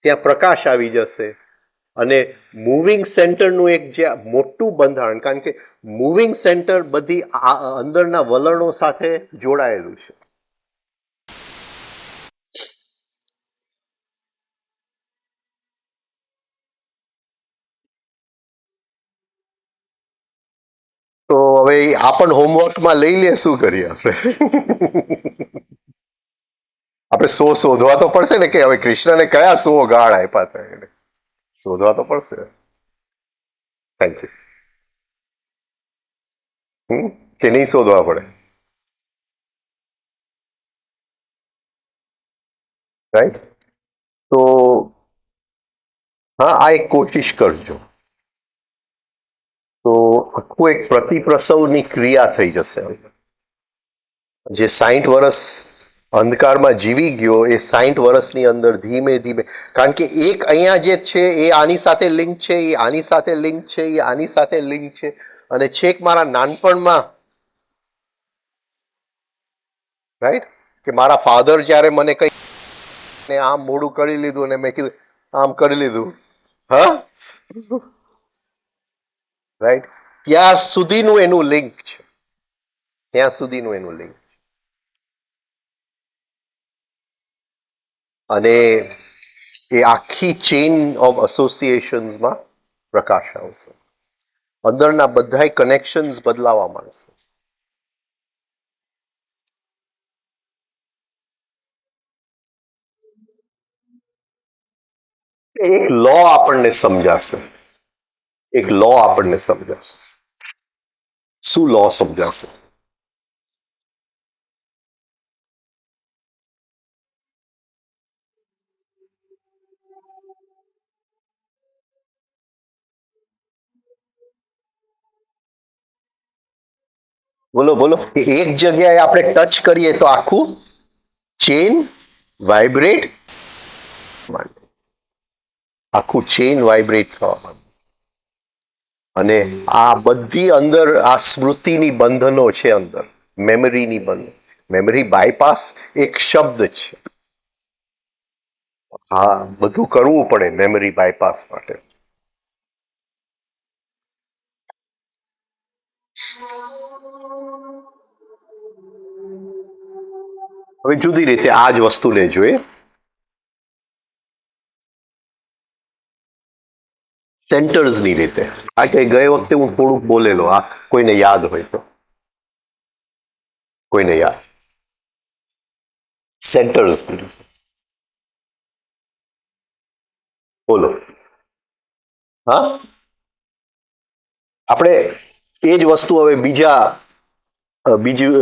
Speaker 1: ત્યાં પ્રકાશ આવી જશે. અને મૂવિંગ સેન્ટરનું એક જે મોટું બંધારણ, કારણ કે મૂવિંગ સેન્ટર બધી અંદરના વલણો સાથે જોડાયેલું છે. તો હવે આ પણ હોમવર્કમાં લઈ લે, શું કરીએ આપણે? આપણે 100 શોધવા તો પડશે ને, કે હવે કૃષ્ણને કયા 100 ગાળ આપ્યા હતા એને શોધવા તો પડશે. Thank you. કે નહીં શોધવા પડે, રાઈટ. તો હા, આ એક કોશિશ કરજો, તો આખું એક પ્રતિપ્રસવની ક્રિયા થઈ જશે. જે 60 વર્ષ અંધકારમાં જીવી ગયો એ 60 વર્ષની અંદર ધીમે ધીમે, કારણ કે એક અહીંયા જે છે એ આની સાથે લિંક છે, એ આની સાથે લિંક છે, એ આની સાથે લિંક છે, અને છેક મારા નાનપણમાં, રાઈટ, કે મારા ફાધર જ્યારે મને કઈ આમ મોડું કરી લીધું અને મેં કીધું આમ કરી લીધું, હા, રાઈટ, ત્યાં સુધીનું એનું લિંક છે, ત્યાં સુધીનું એનું લિંક. અને એ આખી ચેઇન ઓફ એસોસિએશન્સમાં પ્રકાશ આવશે, અંદરના બધા કનેક્શન્સ બદલાવા માંડશે. એક લો આપણને સમજાશે, એક લો આપણને સમજાશે. શું લો સમજાશે? બોલો બોલો. એક જગ્યાએ આપણે ટચ કરીએ તો આખું ચેન વાઇબ્રેટ માંડે, આખું ચેન વાઇબ્રેટ થવા માંડે. અને આ બધી અંદર આ સ્મૃતિની બંધનો છે, અંદર મેમરીની બંધન. મેમરી બાયપાસ એક શબ્દ છે. હા, બધું કરવું પડે મેમરી બાયપાસ માટે. હવે જુદી રીતે આ જ વસ્તુને જોઈએ, સેન્ટર્સની રીતે. આ કે ગઈ વખતે હું થોડુંક બોલેલો, આ કોઈને યાદ હોય તો, કોઈને યાદ? સેન્ટર્સ બોલો. હા, આપણે એ જ વસ્તુ હવે બીજું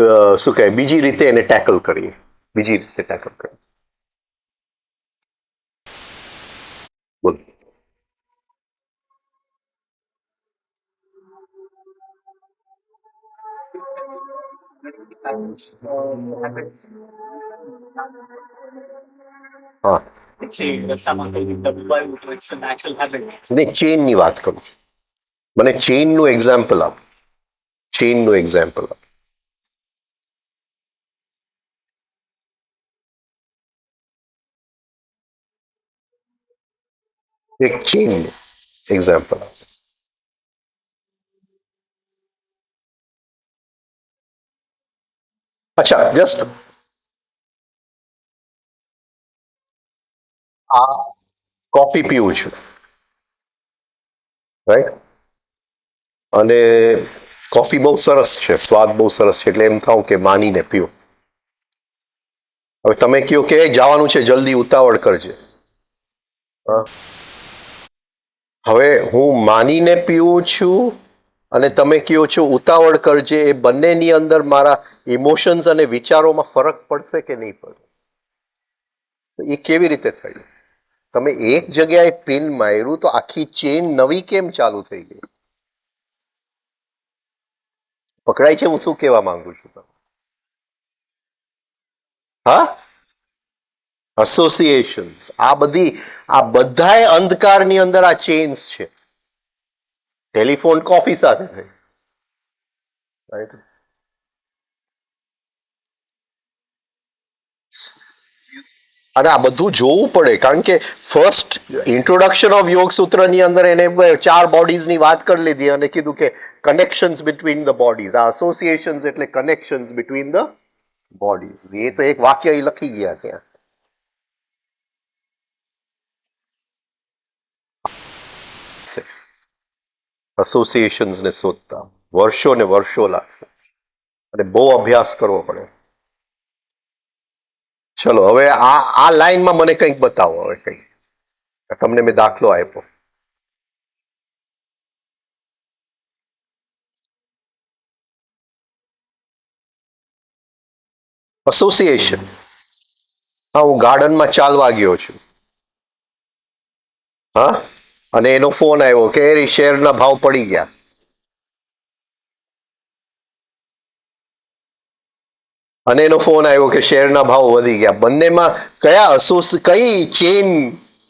Speaker 1: શું કહે, બીજી રીતે એને ટેકલ કરીએ, બીજી રીતે ટેકલ કરીએ. બોલો. હા, નહીં, ચેઇનની વાત કરું. મને ચેઇનનું એક્ઝામ્પલ આપ, ચેઇનનું એક્ઝામ્પલ આપ. એક ચેઇન એક્ઝામ્પલ આપ. અચ્છા, જસ્ટ આ કોફી પીવું છું, રાઈટ, અને કોફી બહુ સરસ છે, સ્વાદ બહુ સરસ છે, એટલે એમ થાવ કે માનીને પીવું. હવે તમે કહો કે જવાનું છે, જલ્દી ઉતાવળ કરજે. હવે હું માનીને પીવું છું અને તમે કહો છો ઉતાવળ કરજે, એ બંનેની અંદર મારા ઇમોશન્સ અને વિચારોમાં ફરક પડશે કે નહીં પડે? એ કેવી રીતે થયું? તમે એક જગ્યાએ પિન માર્યું તો આખી ચેન નવી કેમ ચાલુ થઈ ગઈ? પકડાય છે હું શું કહેવા માંગુ છું? હા, એસોસિએશન્સ. આ બધાય અંધકારની અંદર આ ચેન્સ છે. ટેલિફોન કોફી સાથે થઈ, રાઈટ? અને આ બધું જોવું પડે, કારણ કે ફર્સ્ટ ઇન્ટ્રોડક્શન ઓફ યોગ સૂત્રની અંદર એને 4 બોડીઝની વાત કરી લીધી અને કીધું કે કનેક્શન્સ બિટવીન ધ બોડીઝ. આ એસોસિએશન્સ એટલે કનેક્શન્સ બિટવીન ધ બોડીઝ. એ તો એક વાક્ય એ લખી ગયા ત્યાં. એસોસિએશન્સ ને શોધતા વર્ષો ને વર્ષો લાગશે અને બહુ અભ્યાસ કરવો પડે. ચલો હવે આ લાઈનમાં મને કંઈક બતાવો. હવે કંઈક તમને મેં દાખલો આપ્યો. એસોસિએશન. હા, હું ગાર્ડનમાં ચાલવા ગયો છું, હા, અને એનો ફોન આવ્યો કે શેરના ભાવ પડી ગયા. અને એનો ફોન આવ્યો કે શેરના ભાવ વધી ગયા. બંનેમાં કઈ ચેન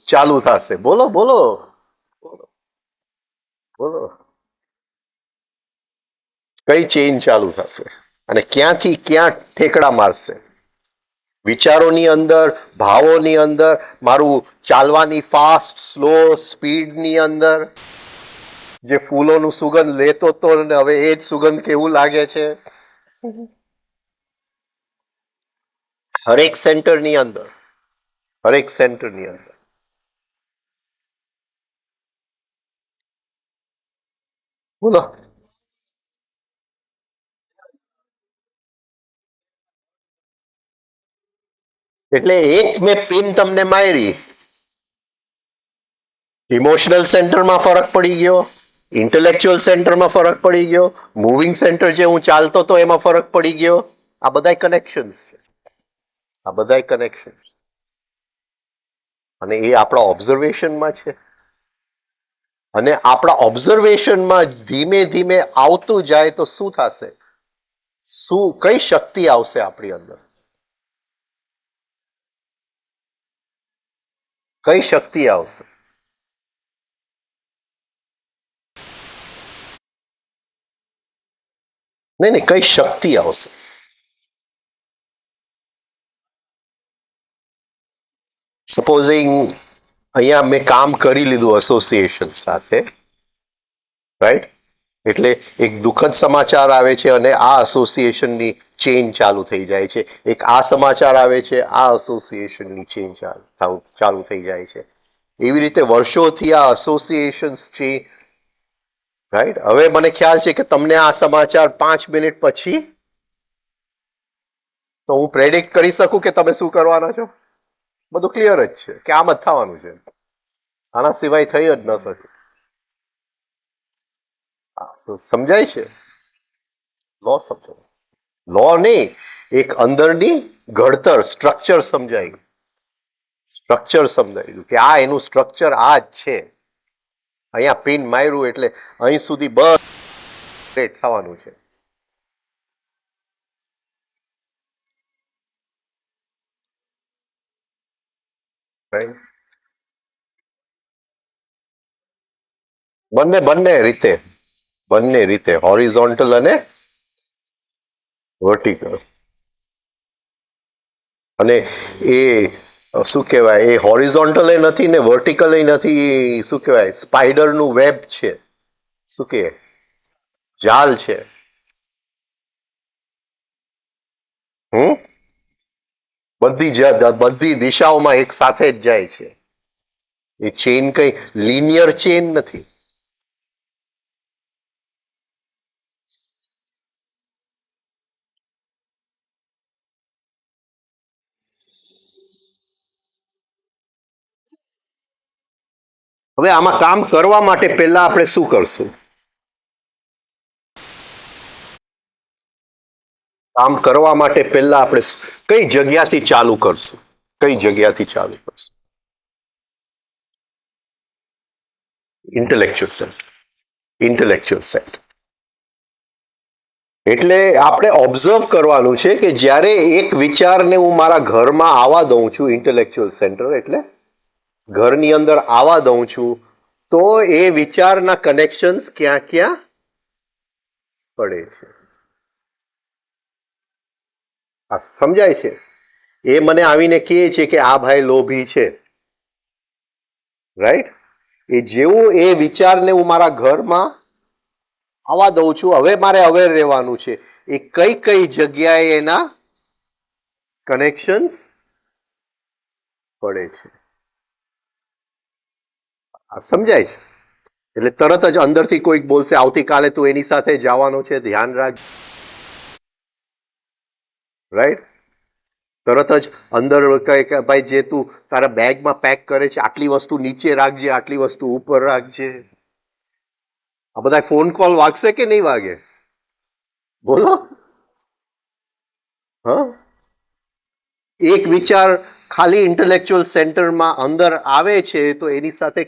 Speaker 1: ચાલુ થશે? બોલો બોલો બોલો. કઈ ચેન ચાલુ થશે અને ક્યાંથી ક્યાં ઠેકડા મારશે? વિચારોની અંદર, ભાવોની અંદર, મારું ચાલવાની ફાસ્ટ સ્લો સ્પીડની અંદર. જે ફૂલોનું સુગંધ લેતો તો ને હવે એ જ સુગંધ કેવું લાગે છે? હરેક સેન્ટરની અંદર, હરેક સેન્ટરની અંદર. બોલો. એટલે એક મેં પિન તમને મારી, ઇમોશનલ સેન્ટરમાં ફરક પડી ગયો, ઇન્ટેલેક્ચ્યુઅલ સેન્ટરમાં ફરક પડી ગયો, મૂવિંગ સેન્ટર જે હું ચાલતો તો એમાં ફરક પડી ગયો. આ બધા કનેક્શન્સ છે, આ બધા કનેક્શન્સ. અને એ આપણા ઓબ્ઝર્વેશનમાં છે. અને આપણા ઓબ્ઝર્વેશનમાં ધીમે ધીમે આવતું જાય તો શું થશે? કઈ શક્તિ આવશે આપણી અંદર? કઈ શક્તિ આવશે? નહીં નહીં, કઈ શક્તિ આવશે? સપોઝિંગ અહીંયા મેં કામ કરી લીધું એસોસિએશન સાથે, રાઈટ? એટલે એક દુઃખદ સમાચાર આવે છે અને આ એસોસિએશનની ચેન ચાલુ થઈ જાય છે. એક આ સમાચાર આવે છે, આ એસોસિએશનની ચેન ચાલુ થઈ જાય છે. એવી રીતે વર્ષોથી આ એસોસિએશન્સ છે, રાઈટ? હવે મને ખ્યાલ છે કે તમને આ સમાચાર 5 મિનિટ પછી તો હું પ્રેડિક્ટ કરી શકું કે તમે શું કરવાના છો. બધું ક્લિયર જ છે કે આમ જ થવાનું છે, આના સિવાય થઈ જ ન શકે. સમજાય છે? લો સમજો, લો નહીં, એક અંદરની ઘડતર, સ્ટ્રક્ચર સમજાય, સ્ટ્રક્ચર સમજાયું કે આ એનું સ્ટ્રક્ચર આ જ છે. અહીંયા પિન માર્યું એટલે અહીં સુધી બસ થવાનું છે. બંને રીતે હોરિઝોન્ટલ અને વર્ટિકલ. અને એ શું કહેવાય, એ હોરિઝોન્ટલ નથી ને વર્ટિકલ નથી. શું કહેવાય, સ્પાઈડરનું વેબ છે, શું કે જાલ છે. બધી દિશાઓમાં એક સાથે જ જાય છે. એ ચેન કઈ લિનિયર ચેન નથી. હવે આમાં કામ કરવા માટે પહેલા આપણે શું કરશું? કામ કરવા માટે પહેલા આપણે કઈ જગ્યાથી ચાલુ કરશું? કઈ જગ્યાથી ચાલુ કરશું? Intellectual centre. ઇન્ટેલેક્ચ્યુઅલ સેન્ટર એટલે આપણે ઓબ્ઝર્વ કરવાનું છે કે જ્યારે એક વિચારને હું મારા ઘરમાં આવવા દઉં છું, ઇન્ટેલેક્ચ્યુઅલ સેન્ટર એટલે ઘરની અંદર આવવા દઉં છું, તો એ વિચારના કનેક્શન્સ ક્યાં ક્યાં પડે છે. આ સમજાય છે? એ મને આવીને કહે છે કે આ ભાઈ લોભી છે, રાઈટ? એ જેવું એ વિચારને હું મારા ઘરમાં આવવા દઉં છું, હવે મારે અવેર રહેવાનું છે એ કઈ કઈ જગ્યાએ એના કનેક્શન્સ પડે છે. આ સમજાય છે? એટલે તરત જ અંદરથી કોઈક બોલશે આવતીકાલે તું એની સાથે જવાનો છે, ધ્યાન રાખ, રાઈટ? તરત જ અંદર કહે કે ભાઈ જે તું તારા બેગમાં પેક કરે છે આટલી વસ્તુ નીચે રાખજે, આટલી વસ્તુ ઉપર રાખજે. આ બધા ફોન કોલ વાગશે કે નહીં વાગે? બોલો. હા, એક વિચાર ખાલી ઇન્ટેલેક્ચ્યુઅલ સેન્ટરમાં અંદર આવે છે તો એની સાથે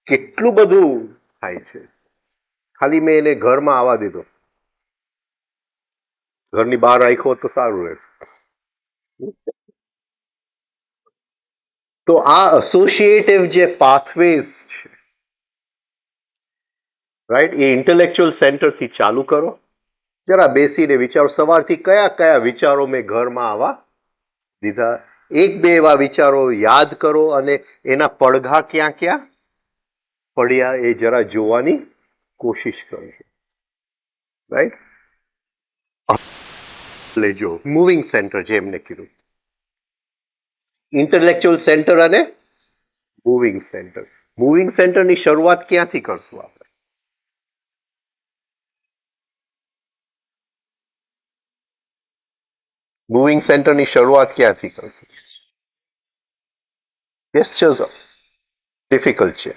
Speaker 1: કેટલું બધું થાય છે. ખાલી મેં એને ઘરમાં આવવા દીધો, ઘરની બહાર રાખ્યો તો સારું રહે. તો આ એસોસિએટિવ જે પાથવેઝ છે, રાઈટ, એ ઇન્ટેલેક્ચ્યુઅલ સેન્ટરથી ચાલુ કરો. જરા બેસીને વિચારો સવારથી કયા કયા વિચારો મેં ઘરમાં આવવા દીધા. એક બે એવા વિચારો યાદ કરો અને એના પડઘા ક્યાં ક્યાં પડ્યા એ જરા જોવાની કોશિશ કરજો, રાઈટ? લેજો મૂવિંગ સેન્ટર, જેમને કીધું ઇન્ટેલેક્ચ્યુઅલ સેન્ટર અને મૂવિંગ સેન્ટર. મૂવિંગ સેન્ટરની શરૂઆત ક્યાંથી કરશું આપણે? મૂવિંગ સેન્ટરની શરૂઆત ક્યાંથી કરશું? જેસ્ચર્સ ડિફિકલ્ટ છે,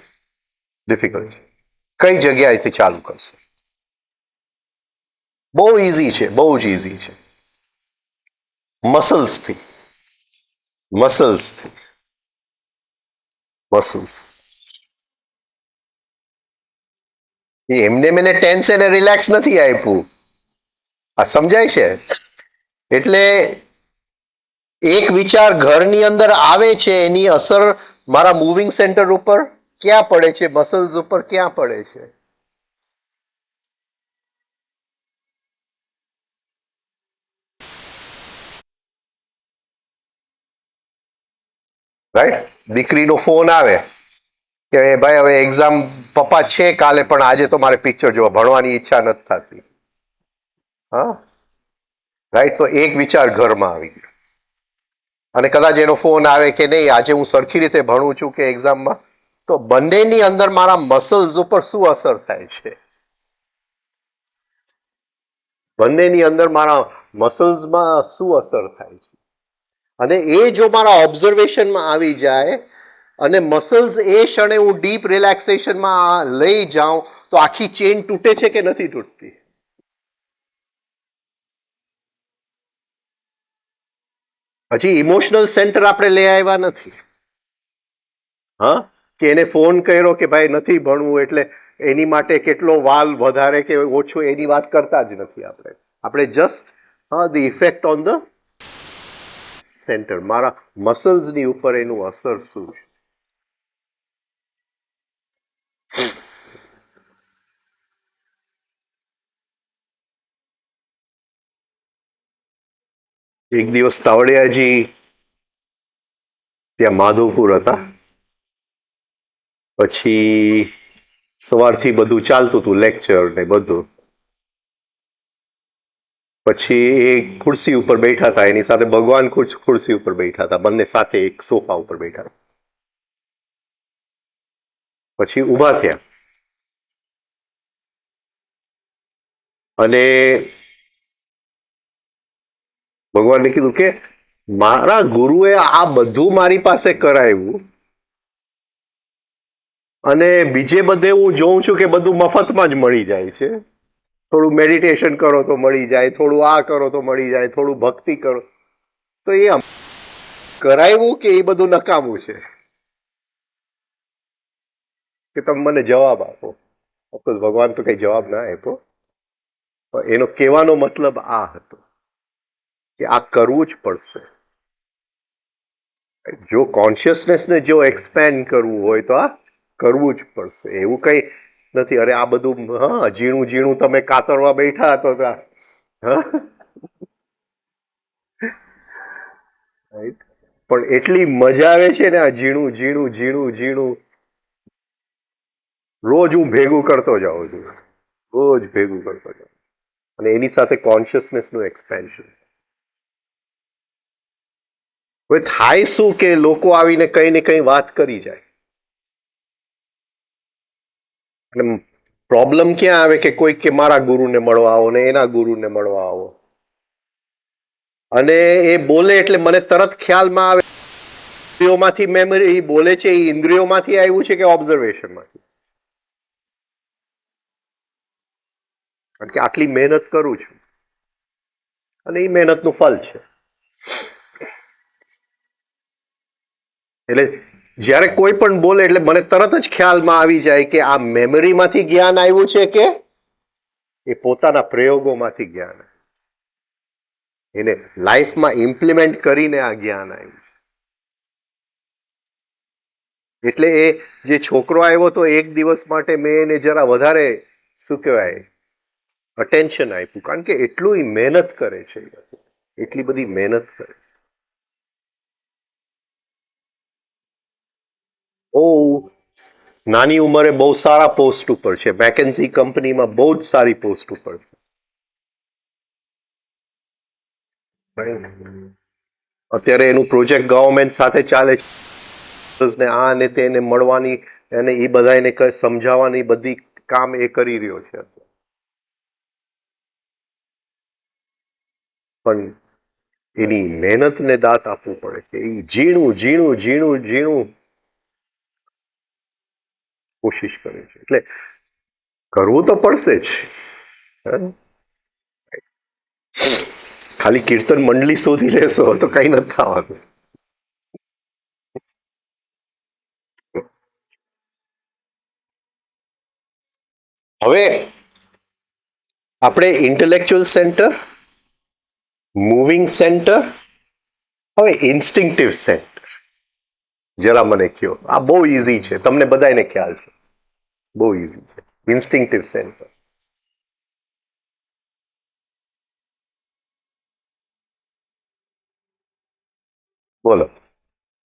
Speaker 1: ડિફિકલ્ટ છે. કઈ જગ્યાએથી ચાલુ કરશું? બહુ ઇઝી છે, બહુ જ ઇઝી છે. મસલ્સથી, મસલ્સથી, મસલ્સ. એમને મને ટેન્સ અને રિલેક્સ નથી આપ્યું. આ સમજાય છે? એટલે એક વિચાર ઘરની અંદર આવે છે, એની અસર મારા મૂવિંગ સેન્ટર ઉપર ક્યાં પડે છે? મસલ્સ ઉપર ક્યાં પડે છે? રાઈટ? દીકરીનો ફોન આવે કે ભાઈ હવે એક્ઝામ પપ્પા છે કાલે, પણ આજે તો મારે પિક્ચર જોવા, ભણવાની ઈચ્છા નથી થતી. હા, રાઈટ? તો એક વિચાર ઘરમાં આવી ગયો. અને કદાચ એનો ફોન આવે કે નહીં આજે હું સરખી રીતે ભણું છું કે એક્ઝામમાં, તો બંનેની અંદર મારા મસલ્સ ઉપર શું અસર થાય છે? બંનેની અંદર મારા મસલ્સમાં શું અસર થાય છે? અને એ જો મારા ઓબ્ઝર્વેશનમાં આવી જાય અને મસલ્સ એ ક્ષણે હું ડીપ રિલેક્સેશનમાં લઈ જાઉં તો આખી ચેન તૂટે છે કે નથી તૂટતી? હજી ઇમોશનલ સેન્ટર આપણે લઈ આવ્યા નથી. હા, કે એને ફોન કર્યો કે ભાઈ નથી ભણવું એટલે એની માટે કેટલો વાલ વધારે કે ઓછો એની વાત કરતા જ નથી આપણે. આપણે just the effect on the centre, મારા મસલ્સની ઉપર એનું અસર શું છે? એક દિવસ તાવડિયાજી ત્યાં માધવપુર હતા. પછી સવારથી બધું ચાલતું હતું, લેક્ચર ને બધું. પછી એ ખુરશી ઉપર બેઠા હતા, એની સાથે ભગવાન ખુરશી ઉપર બેઠા હતા, બંને સાથે એક સોફા ઉપર બેઠા. પછી ઊભા થયા અને ભગવાનને કીધું કે મારા ગુરુએ આ બધું મારી પાસે કરાવ્યું અને બીજે બધે હું જોઉં છું કે બધું મફતમાં જ મળી જાય છે, થોડું મેડિટેશન કરો તો મળી જાય, થોડું આ કરો તો મળી જાય, થોડું ભક્તિ કરો તો એ કરાવ્યું કે એ બધું નકામું છે? કે તમે મને જવાબ આપો. ઓફકોર્સ ભગવાન તો કઈ જવાબ ના આપ્યો, પણ એનો કહેવાનો મતલબ આ હતો કે આ કરવું જ પડશે. જો કોન્શિયસનેસને જો એક્સપેન્ડ કરવું હોય તો આ કરવું જ પડશે. એવું કઈ નથી અરે આ બધું હા ઝીણું ઝીણું તમે કાતરવા બેઠા હતો પણ એટલી મજા આવે છે ને આ ઝીણું ઝીણું ઝીણું ઝીણું રોજ હું ભેગું કરતો જાઉં છું, રોજ ભેગું કરતો જાઉં, અને એની સાથે કોન્શિયસનેસનું એક્સપેન્શન. હવે થાય શું કે લોકો આવીને કઈ ને કઈ વાત કરી જાય, અને પ્રોબ્લેમ ક્યાં આવે કે કોઈ કે મારા ગુરુને મળવા આવો ને એના ગુરુને મળવા આવો, અને એ બોલે એટલે મને તરત ખ્યાલમાં આવે ઇન્દ્રિયોમાંથી મેમરી બોલે છે એ ઇન્દ્રિયોમાંથી આવ્યું છે કે ઓબ્ઝર્વેશનમાંથી? કારણ કે આટલી મહેનત કરું છું અને એ મહેનતનું ફળ છે. એટલે જ્યારે કોઈ પણ બોલે એટલે મને તરત જ ખ્યાલમાં આવી જાય કે આ મેમરીમાંથી જ્ઞાન આવ્યું છે કે એ પોતાના પ્રયોગોમાંથી જ્ઞાન, એને લાઈફમાં ઇમ્પ્લિમેન્ટ કરીને આ જ્ઞાન આવ્યું. એટલે એ જે છોકરો આવ્યો તો એક દિવસ માટે મેં એને જરા વધારે શું કહેવાય અટેન્શન આપ્યું, કારણ કે એટલું મહેનત કરે છે, એટલી બધી મહેનત કરે. બહુ નાની ઉંમરે બહુ સારા પોસ્ટ ઉપર છે, મેકેન્સી કંપનીમાં બહુ જ સારી પોસ્ટ ઉપર છે. અત્યારે એનું પ્રોજેક્ટ ગવર્મેન્ટ સાથે ચાલે છે, આ ને તેને મળવાની અને એ બધાને સમજાવવાની બધી કામ એ કરી રહ્યો છે. પણ એની મહેનતને દાત આપવું પડે કે એ ઝીણું ઝીણું ઝીણું ઝીણું કોશિશ કરે છે. એટલે કરવું તો પડશે જ. ખાલી કીર્તન મંડળી શોધી લેશો તો કઈ નથી થવાનું. હવે આપણે ઇન્ટેલેક્ચ્યુઅલ સેન્ટર, મૂવિંગ સેન્ટર, હવે ઇન્સ્ટિંક્ટિવ સેન્ટર જરા મને કયો. આ બહુ ઇઝી છે, તમને બધાને ખ્યાલ છે, બહુ ઇઝી છે. ઇન્સ્ટિંક્ટિવ સેન્ટર બોલો.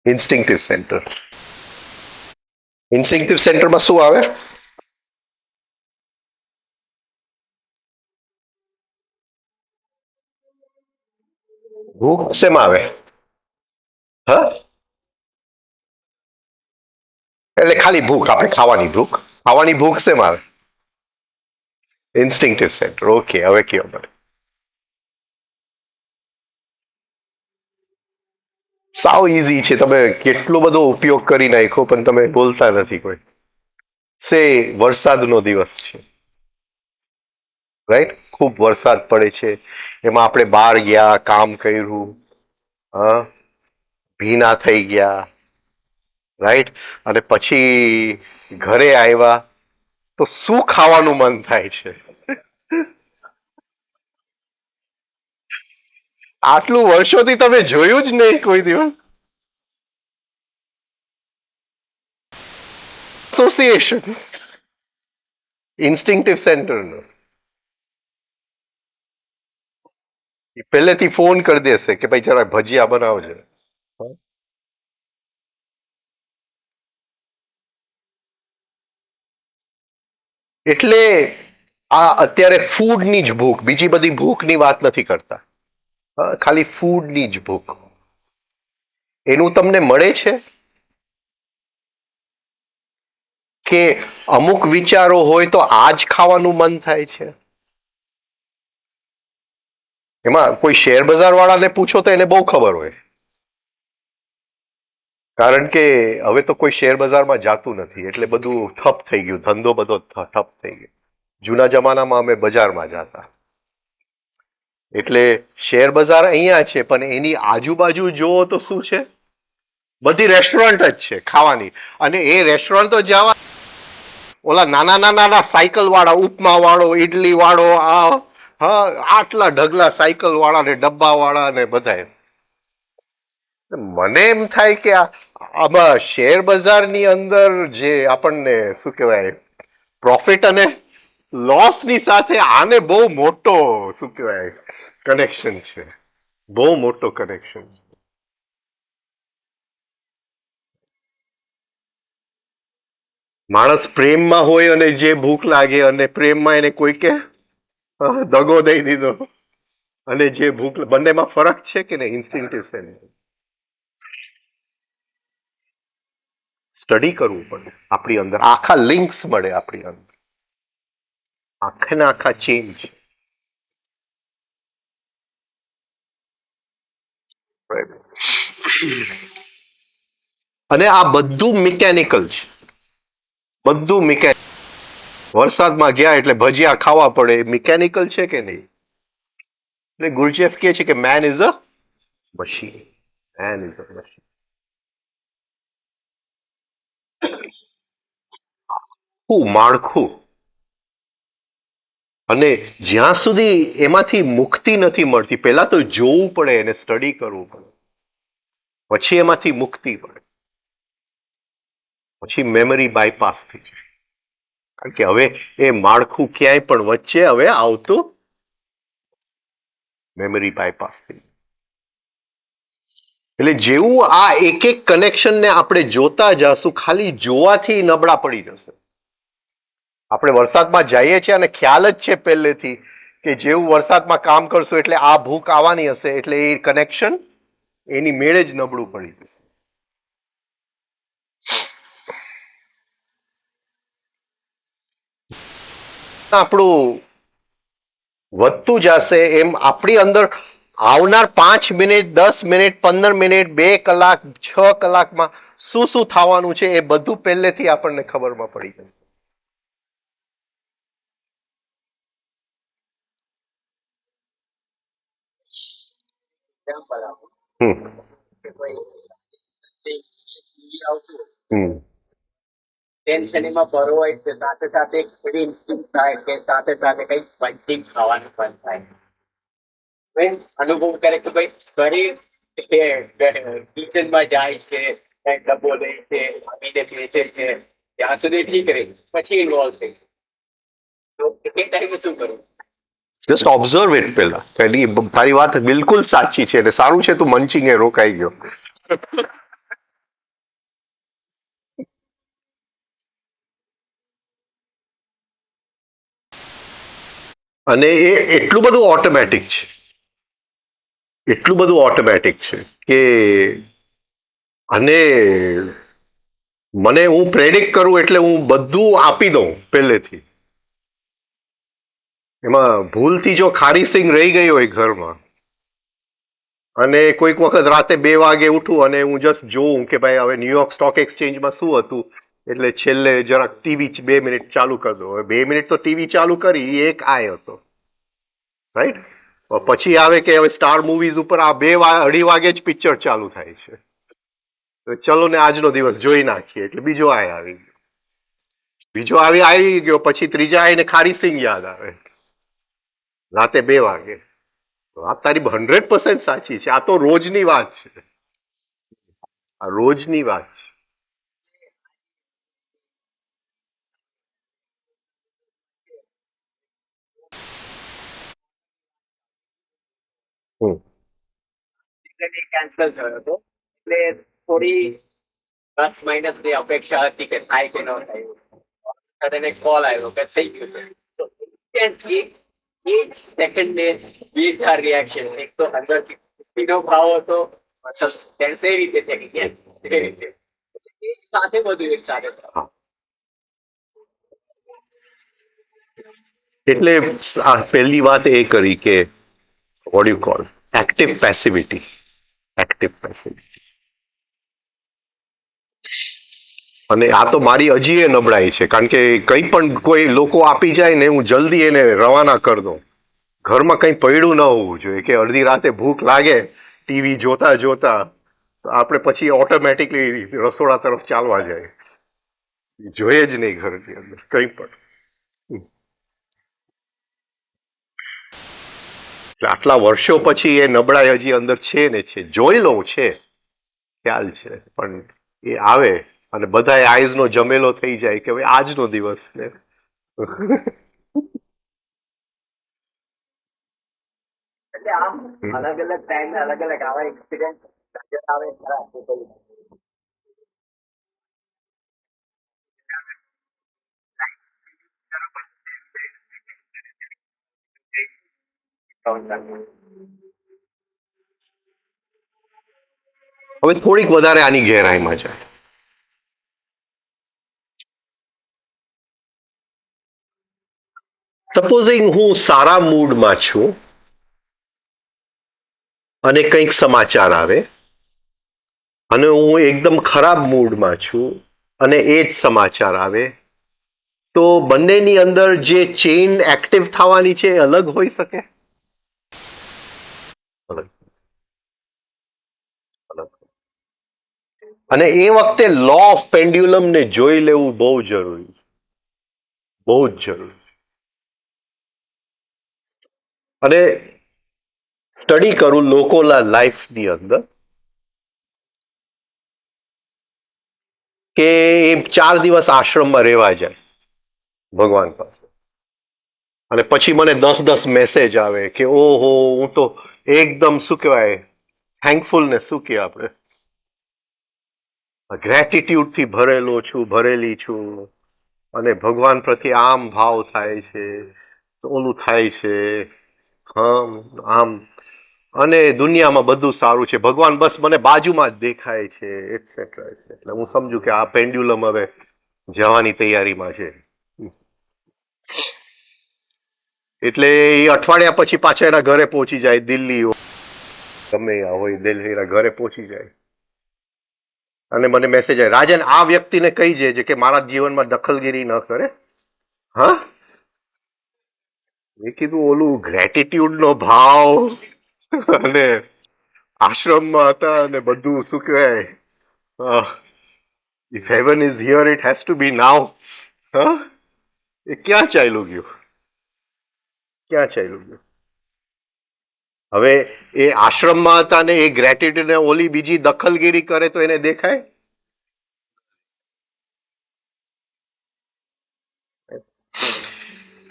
Speaker 1: ઇન્સ્ટિંક્ટિવ સેન્ટર, ઇન્સ્ટિંક્ટિવ સેન્ટરમાં શું આવે? ભૂખ શેમાં આવે? હા, એટલે ખાલી ભૂખ, આપણે ખાવાની ભૂખ. ખાવાની ભૂખ શેમાં આવે? ઇન્સ્ટિંક્ટિવ સેન્ટર. ઓકે, હવે કયો મને. સાવ ઇઝી છે, તમે કેટલો બધો ઉપયોગ કરી નાખો પણ તમે બોલતા નથી કોઈ. સે વરસાદનો દિવસ છે, રાઈટ? ખૂબ વરસાદ પડે છે, એમાં આપણે બહાર ગયા, કામ કર્યું, હા, ભીના થઈ ગયા, રાઈટ, અને પછી ઘરે આવ્યા તો શું ખાવાનું મન થાય છે? આટલું વર્ષોથી તમે જોયું જ નહીં કોઈ દિવસ. એસોસિએશન ઇન્સ્ટિંક્ટિવ સેન્ટરનો પહેલેથી ફોન કરી દેશે કે ભાઈ જરા ભજીયા બનાવજે. એટલે આ અત્યારે ફૂડની જ ભૂખ, બીજી બધી ભૂખની વાત નથી કરતા, ખાલી ફૂડની જ ભૂખ. એનું તમને મળે છે કે અમુક વિચારો હોય તો આ જ ખાવાનું મન થાય છે? એમાં કોઈ શેર બજાર વાળાને પૂછો તો એને બહુ ખબર હોય, કારણ કે હવે તો કોઈ શેર બજારમાં જાતું નથી, એટલે બધું ઠપ થઈ ગયું, ધંધો બધો ઠપ થઈ ગયો. જૂના જમાનામાં અમે બજારમાં જતા, એટલે શેર બજાર અહીંયા છે પણ એની આજુબાજુ જુઓ તો શું છે, બધી રેસ્ટોરન્ટ જ છે ખાવાની. અને એ રેસ્ટોરન્ટ તો જવા ઓલા નાના નાના સાયકલ વાળા, ઉપમા વાળો, ઇડલી વાળો, આટલા ઢગલા સાયકલ વાળા ને ડબ્બા વાળા ને બધા. મને એમ થાય કે આમાં શેર બજારની અંદર જે આપણને શું કહેવાય પ્રોફિટ અને લોસ ની સાથે આને બહુ મોટો શું કહેવાય કનેક્શન છે, બહુ મોટો કનેક્શન છે. માણસ પ્રેમમાં હોય અને જે ભૂખ લાગે અને પ્રેમમાં એને કોઈ કે દગો દઈ દીધો, અને જે ભૂખ, બંનેમાં ફરક છે કે નહીં? ઇન્સ્ટિંક્ટિવ સેન્સ. સ્ટડી કરવું પડે આપણી અંદર, આખા લિંક્સ મળે આપણી અંદર, આખે ને આખા ચેન્જ. અને આ બધું મિકેનિકલ છે, બધું મિકેનિકલ. વરસાદમાં ગયા એટલે ભજીયા ખાવા પડે, મિકેનિકલ છે કે નહીં? એટલે ગુરજેફ કહે છે કે main is a machine, main is a machine. માળખું, અને જ્યાં સુધી એમાંથી મુક્તિ નથી મળતી, પહેલા તો જોવું પડે એને, સ્ટડી કરવું પડે, પછી એમાંથી મુક્તિ મળે, પછી મેમરી બાયપાસ થઈ જાય. કારણ કે હવે એ માળખું ક્યાંય પણ વચ્ચે હવે આવતું મેમરી બાયપાસ થઈ. એટલે જેવું આ એક એક કનેક્શનને આપણે જોતા જશું, ખાલી જોવાથી નબળા પડી જશે. આપણે વરસાદમાં જઈએ છીએ અને ખ્યાલ જ છે પહેલેથી કે જેવું વરસાદમાં કામ કરશું એટલે આ ભૂખ આવવાની હશે, એટલે એ કનેક્શન એની મેળે જ નબળું પડી જશે. આપણું વધતું જશે એમ આપણી અંદર આવનાર 5 મિનિટ, 10 મિનિટ, 15 મિનિટ, 2 કલાક, 6 કલાકમાં શું શું થવાનું છે એ બધું પહેલેથી આપણને ખબરમાં પડી જશે.
Speaker 2: ટેન્શનમાં ભરો હોય છે, સાથે સાથે એવી ઇન્સ્ટિંક્ટ થાય કે સાથે સાથે કંઈક પંચિંગ ખાવાનું પણ થાય. અનુભવ કરે કે ભાઈ શરીર કિચનમાં જાય છે, કંઈક ડબ્બો લે છે, આવીને બેસે છે, ત્યાં સુધી ઠીક રહે, પછી ઇન્વોલ્વ થઈ. તો એ ટાઈમે શું કરવું?
Speaker 1: જસ્ટ ઓબ્ઝર્વ ઇટ પહેલા. તારી વાત બિલકુલ સાચી છે, અને સારું છે તું મંચિંગ એ રોકાઈ ગયો. અને એ એટલું બધું ઓટોમેટિક છે, એટલું બધું ઓટોમેટિક છે કે, અને મને હું પ્રેડિક્ટ કરું એટલે હું બધું આપી દઉં પહેલેથી. એમાં ભૂલથી જો ખારી સિંગ રહી ગઈ હોય ઘરમાં, અને કોઈક વખત રાતે 2 વાગે ઉઠું અને હું જસ્ટ જોઉં કે ભાઈ હવે ન્યુયોર્ક સ્ટોક એક્સચેન્જમાં શું હતું, એટલે છેલ્લે જરાક ટીવી 2 મિનિટ ચાલુ કરી દો. હવે 2 મિનિટ તો ટીવી ચાલુ કરી, એક આય હતો, રાઈટ. પછી આવે કે હવે સ્ટાર મૂવીઝ ઉપર આ 2-2:30 વાગે જ પિક્ચર ચાલુ થાય છે, ચલો ને આજનો દિવસ જોઈ નાખીએ, એટલે બીજો આય આવી ગયો, બીજો આવી ગયો, પછી ત્રીજા આઈને ખારી સિંગ યાદ આવે રાતે 2 વાગે. વાત તારી 100% સાચી છે. આ તો રોજની વાત છે, આ રોજની વાત છે.
Speaker 2: કેન્સલ થયો હતો, એટલે થોડી પ્લસ માઇનસ ની અપેક્ષા હતી કે થાય કે ન થાય. સડન એક કોલ આવ્યો કે થઈ ગયું છે, તો ઇન્સ્ટન્ટલી એક સેકન્ડે 20,000 રિએક્શન. એક તો અંદરથી ખુશીનો ભાવ હતો, સેન્સ એ રીતે છે કે yes, એ રીતે એક સાથે બધું એક સાથે.
Speaker 1: એટલે પહેલી વાત એ કરી કે what you call active passivity. Active passivity અને આ તો મારી હજી એ નબળાઈ છે, કારણ કે કંઈ પણ કોઈ લોકો આપી જાય ને હું જલ્દી એને રવાના કરી દઉં. ઘરમાં કંઈ પડ્યું ન હોવું જોઈએ કે અડધી રાતે ભૂખ લાગે ટીવી જોતા જોતા તો આપણે પછી ઓટોમેટિકલી રસોડા તરફ ચાલવા જાય, જોઈએ જ નહીં ઘરની અંદર કંઈ પણ. એટલે આટલા વર્ષો પછી એ નબળાઈ હજી અંદર છે ને છે, જોઈ લઉં છે, ખ્યાલ છે, પણ એ આવે અને બધા આઈઝ નો જમેલો થઈ જાય કે ભાઈ આજનો દિવસ છે.
Speaker 2: એટલે આમ અલગ અલગ ટાઈમે અલગ અલગ આવા એક્સપિરિયન્સ નજર આવે ખરા કે કોઈ
Speaker 1: હવે થોડીક વધારે આની ગહેરાઈમાં જાય. સપોઝિંગ હું સારા મૂડમાં છું અને કંઈક સમાચાર આવે, અને હું એકદમ ખરાબ મૂડમાં છું અને એ જ સમાચાર આવે, તો બંનેની અંદર જે ચેઇન એક્ટિવ થવાની છે એ અલગ હોઈ શકે. અલગ અલગ. અને એ વખતે લો ઓફ પેન્ડ્યુલમ ને જોઈ લેવું બહુ જરૂરી છે, બહુ જ જરૂરી. અને સ્ટડી કરું લોકોના લાઈફની અંદર કે એ 4 દિવસ આશ્રમમાં રહેવા જાય ભગવાન પાસે, અને પછી મને 10 મેસેજ આવે કે ઓહો હું તો એકદમ શું કહેવાય થેન્કફુલ ને શું કહેવાય આપણે ગ્રેટિટ્યુડ થી ભરેલો છું, ભરેલી છું, અને ભગવાન પ્રત્યે આમ ભાવ થાય છે, ઓલું થાય છે, આમ, અને દુનિયામાં બધું સારું છે, ભગવાન બસ મને બાજુમાં જ દેખાય છે, એટસેટ્રા. એટલે હું સમજુ કે આ પેન્ડ્યુલમ હવે જવાની તૈયારીમાં છે. એટલે એ અઠવાડિયા પછી પાછા એના ઘરે પહોંચી જાય, દિલ્હી ગમે હોય દિલ્હીના ઘરે પહોંચી જાય, અને મને મેસેજ આવે, રાજન આ વ્યક્તિને કહી છે કે મારા જીવનમાં દખલગીરી ન કરે. હા, મેં કીધું ઓલું ગ્રેટિટ્યુડ નો ભાવ અને આશ્રમમાં હતા અને બધું શું કહેવાય if heaven is here it has to be now. હા, એ ક્યાં ચાલ્યું ગયું, ક્યાં ચાલ્યું ગયું? હવે એ આશ્રમમાં હતા ને એ ગ્રેટિટ્યુડ ને ઓલી બીજી દખલગીરી કરે તો એને દેખાય?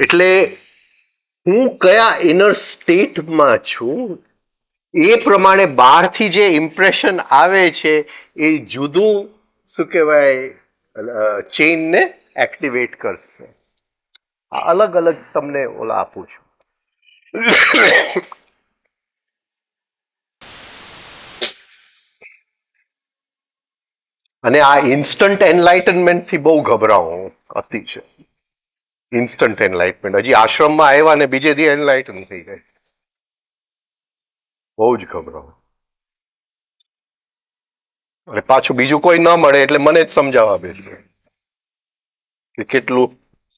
Speaker 1: એટલે હું કયા ઇનર સ્ટેટમાં છું એ પ્રમાણે બહારથી જે ઇમ્પ્રેશન આવે છે એ જુદું શું કહેવાય ચેઇનને એક્ટિવેટ કરશે. અલગ અલગ તમને ઓલા આપું છું. અને આ ઇન્સ્ટન્ટ એનલાઇટનમેન્ટ થી બહુ ગભરાવું અતિશય. ઇન્સ્ટન્ટ એનલાઇટમેન્ટ હજી આશ્રમમાં આવ્યા ને બીજે દી એનલાઇટન થઈ જાય, બહુ જ ગભરાવું. અને પાછું બીજું કોઈ ન મળે એટલે મને જ સમજાવવા બેસે કે કેટલું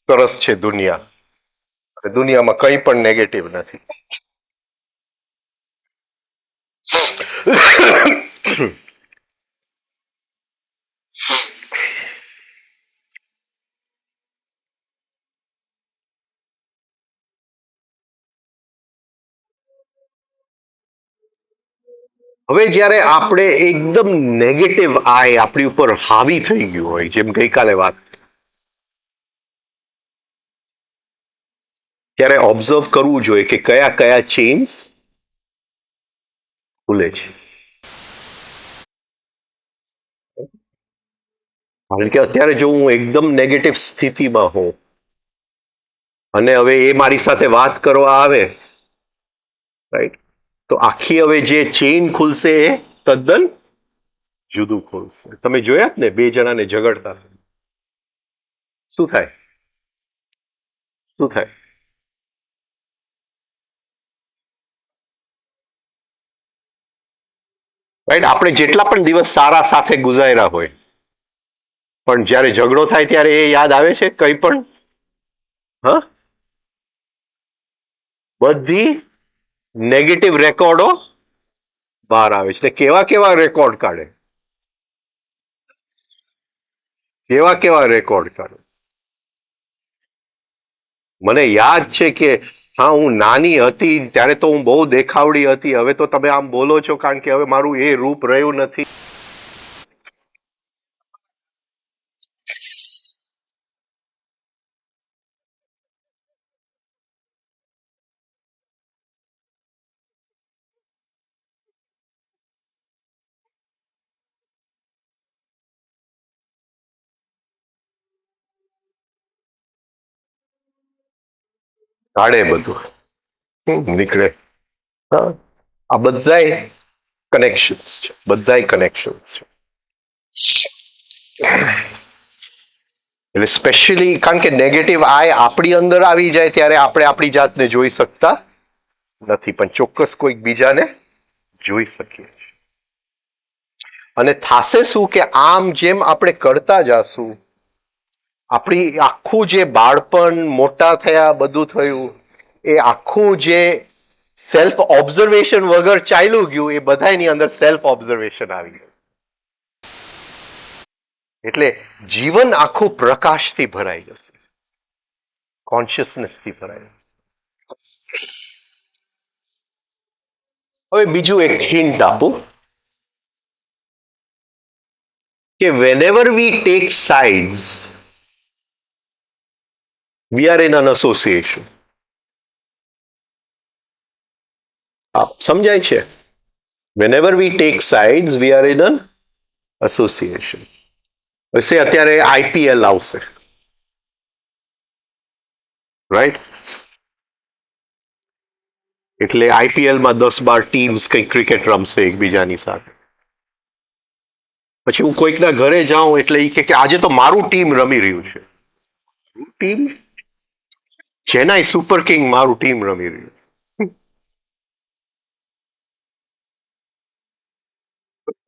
Speaker 1: સરસ છે દુનિયા, દુનિયામાં કંઈ પણ નેગેટિવ નથી. હવે જ્યારે આપણે એકદમ નેગેટિવ આય આપણી ઉપર હાવી થઈ ગયું હોય, જેમ ગઈકાલે વાત, ત્યારે ઓબ્ઝર્વ કરવું જોઈએ કે કયા કયા ચેન્સ ખુલે છે. કારણ કે અત્યારે જો હું એકદમ નેગેટિવ સ્થિતિમાં હોઉં અને હવે એ મારી સાથે વાત કરવા આવે, રાઈટ, તો આખી હવે જે ચેઇન ખુલશે એ તદ્દન જુદું ખુલશે. તમે જોયા જ ને 2 જણાને ઝઘડતા, શું થાય, શું થાય? રાઈટ, આપણે જેટલા પણ દિવસ સારા સાથે ગુજાર્યા હોય પણ જ્યારે ઝઘડો થાય ત્યારે એ યાદ આવે છે કંઈ પણ? હા, બધી નેગેટિવ રેકોર્ડો બહાર આવે છે. કેવા કેવા રેકોર્ડ કાઢે, કેવા કેવા રેકોર્ડ કાઢે. મને યાદ છે કે હા, હું નાની હતી ત્યારે તો હું બહુ દેખાવડી હતી. હવે તો તમે આમ બોલો છો કારણ કે હવે મારું એ રૂપ રહ્યું નથી. કાઢે બધું નીકળે. હા, આ બધાય કનેક્શન્સ છે, બધાય કનેક્શન્સ છે. એટલે સ્પેશિયલી કારણ કે નેગેટિવ આય આપણી અંદર આવી જાય ત્યારે આપણે આપણી જાતને જોઈ શકતા નથી, પણ ચોક્કસ કોઈક બીજાને જોઈ શકીએ. અને થાશે શું કે આમ જેમ આપણે કરતા જાશું, આપણી આખું જે બાળપણ, મોટા થયા, બધું થયું, એ આખું જે સેલ્ફ ઓબ્ઝર્વેશન વગર ચાલ્યું ગયું, એ બધાની અંદર સેલ્ફ ઓબ્ઝર્વેશન આવી ગયું. એટલે જીવન આખું પ્રકાશથી ભરાઈ જશે, કોન્શિયસનેસથી ભરાઈ જશે. હવે બીજું એક હિન્ટ આપું કે whenever we take sides, we are in an association. સમજાય છે? whenever we take sides, we are in an association. વૈસે અત્યારે આઈપીએલ આવશે, રાઈટ? એટલે આઈપીએલમાં 10-12 ટીમ્સ કઈ ક્રિકેટ રમશે એકબીજાની સાથે. પછી હું કોઈકના ઘરે જાઉં એટલે એ કે આજે તો મારું ટીમ રમી રહ્યું છે. ટીમ? ચેન્નાઈ સુપર કિંગ મારું ટીમ રમી રહ્યું.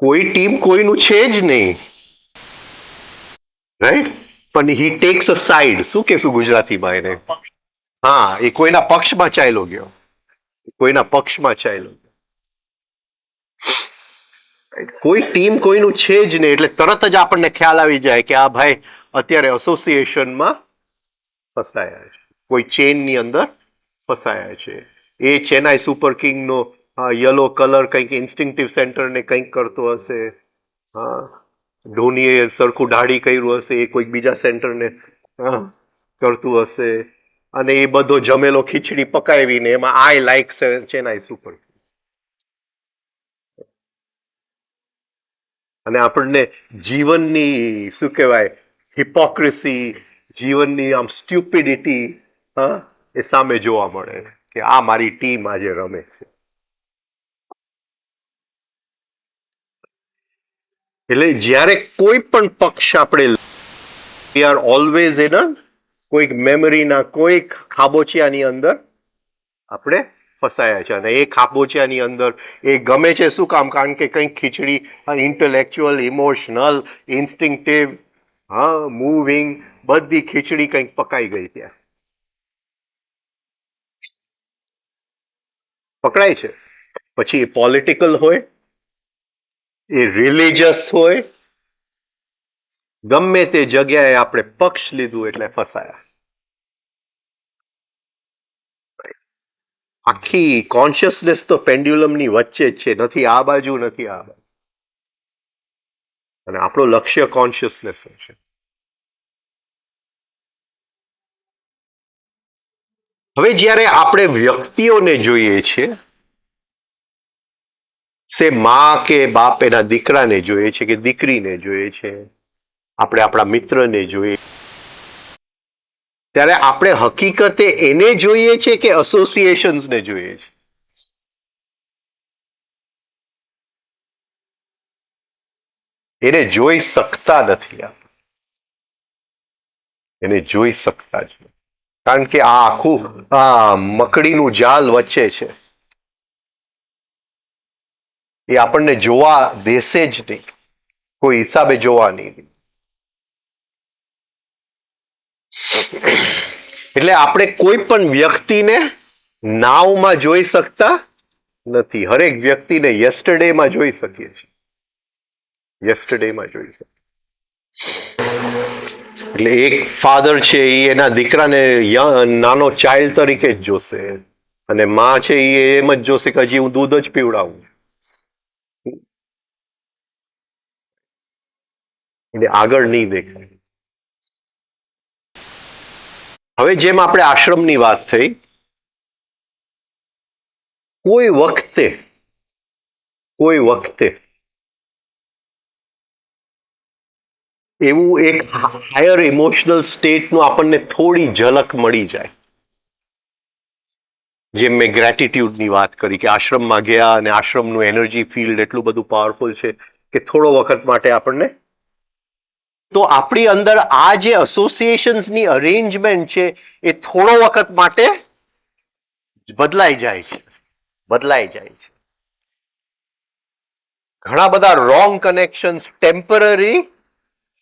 Speaker 1: કોઈ ટીમ કોઈનું છે જ નહીં, રાઈટ? પણ હી ટેક્સ અ સાઈડ. શું કહેશું ગુજરાતીમાં એને? હા, એ કોઈના પક્ષમાં ચાલ્યો ગયો, કોઈના પક્ષમાં ચાલ્યો. કોઈ ટીમ કોઈનું છે જ નહીં એટલે તરત જ આપણને ખ્યાલ આવી જાય કે આ ભાઈ અત્યારે એસોસિએશનમાં ફસાયા છે, કોઈ ચેનની અંદર ફસાયા છે. એ ચેન્નાઈ સુપર કિંગનો યલો કલર કંઈક ઇન્સ્ટિંક્ટિવ સેન્ટરને કંઈક કરતો હશે. હા, ધોનીએ સરખું દાઢી કર્યું હશે, એ કોઈક બીજા સેન્ટરને કરતું હશે. અને એ બધો જમેલો ખીચડી પકાવીને એમાં આઈ લાઈક ચેન્નાઈ સુપર. અને આપણને જીવનની શું કહેવાય હિપોક્રેસી, જીવનની આમ સ્ટ્યુપિડિટી એ સામે જોવા મળે કે આ મારી ટીમ આજે રમે છે. એટલે જ્યારે કોઈ પણ પક્ષ આપણે વી આર ઓલવેઝ ઇન કોઈક મેમરીના કોઈક ખાબોચિયાની અંદર આપણે ફસાયા છે. અને એ ખાબોચિયાની અંદર એ ગમે છે શું કામ? કારણ કે કંઈક ખીચડી ઇન્ટેલેક્ચ્યુઅલ, ઇમોશનલ, ઇન્સ્ટિંક્ટિવ, મૂવિંગ, બધી ખીચડી કંઈક પકાઈ ગઈ ત્યાં, પકડાય છે. પછી એ પોલિટિકલ હોય, એ રિલિજિયસ હોય, ગમે તે જગ્યાએ આપણે પક્ષ લીધું એટલે ફસાયા. આખી કોન્શિયસનેસ તો પેન્ડ્યુલમની વચ્ચે જ છે, નથી આ બાજુ નથી આ બાજુ. અને આપણું લક્ષ્ય કોન્શિયસનેસ છે. હવે જ્યારે આપણે વ્યક્તિઓને જોઈએ છીએ, સે મા કે બાપ એના દીકરાને જોઈએ છે કે દીકરીને જોઈએ છે, આપણે આપણા મિત્રને જોઈએ, ત્યારે આપણે હકીકતે એને જોઈએ છે કે એસોસિએશન્સને જોઈએ છે? એને જોઈ શકતા નથી આપણે, એને જોઈ શકતા જ નથી. કારણ કે આ આખું મકડીનું જાલ વચ્ચે છે, એ આપણને જોવા દેશે જ નહીં, કોઈ હિસાબે જોવા નહીં. એટલે આપણે કોઈ પણ વ્યક્તિને નાવમાં જોઈ શકતા નથી. હરેક વ્યક્તિને યસ્ટરડેમાં જોઈ શકીએ છીએ. યસ્ટરડેમાં જોઈ શકીએ. એટલે એક ફાધર છે એ એના દીકરાને નાનો ચાઇલ્ડ તરીકે જ જોશે, અને માં છે એ એમ જ જોશે કે હજી હું દૂધ જ પીવડાવું. એટલે આગળ નહીં દેખાય. હવે જેમ આપણે આશ્રમની વાત થઈ, કોઈ વખતે એવું એક હાયર ઇમોશનલ સ્ટેટનું આપણને થોડી ઝલક મળી જાય. જેમ મેં ગ્રેટિટ્યુડની વાત કરી કે આશ્રમમાં ગયા અને આશ્રમનું એનર્જી ફિલ્ડ એટલું બધું પાવરફુલ છે કે થોડો વખત માટે આપણને, તો આપણી અંદર આ જે એસોસિએશન્સની અરેન્જમેન્ટ છે એ થોડો વખત માટે બદલાઈ જાય છે. ઘણા બધા રોંગ કનેક્શન્સ ટેમ્પરરી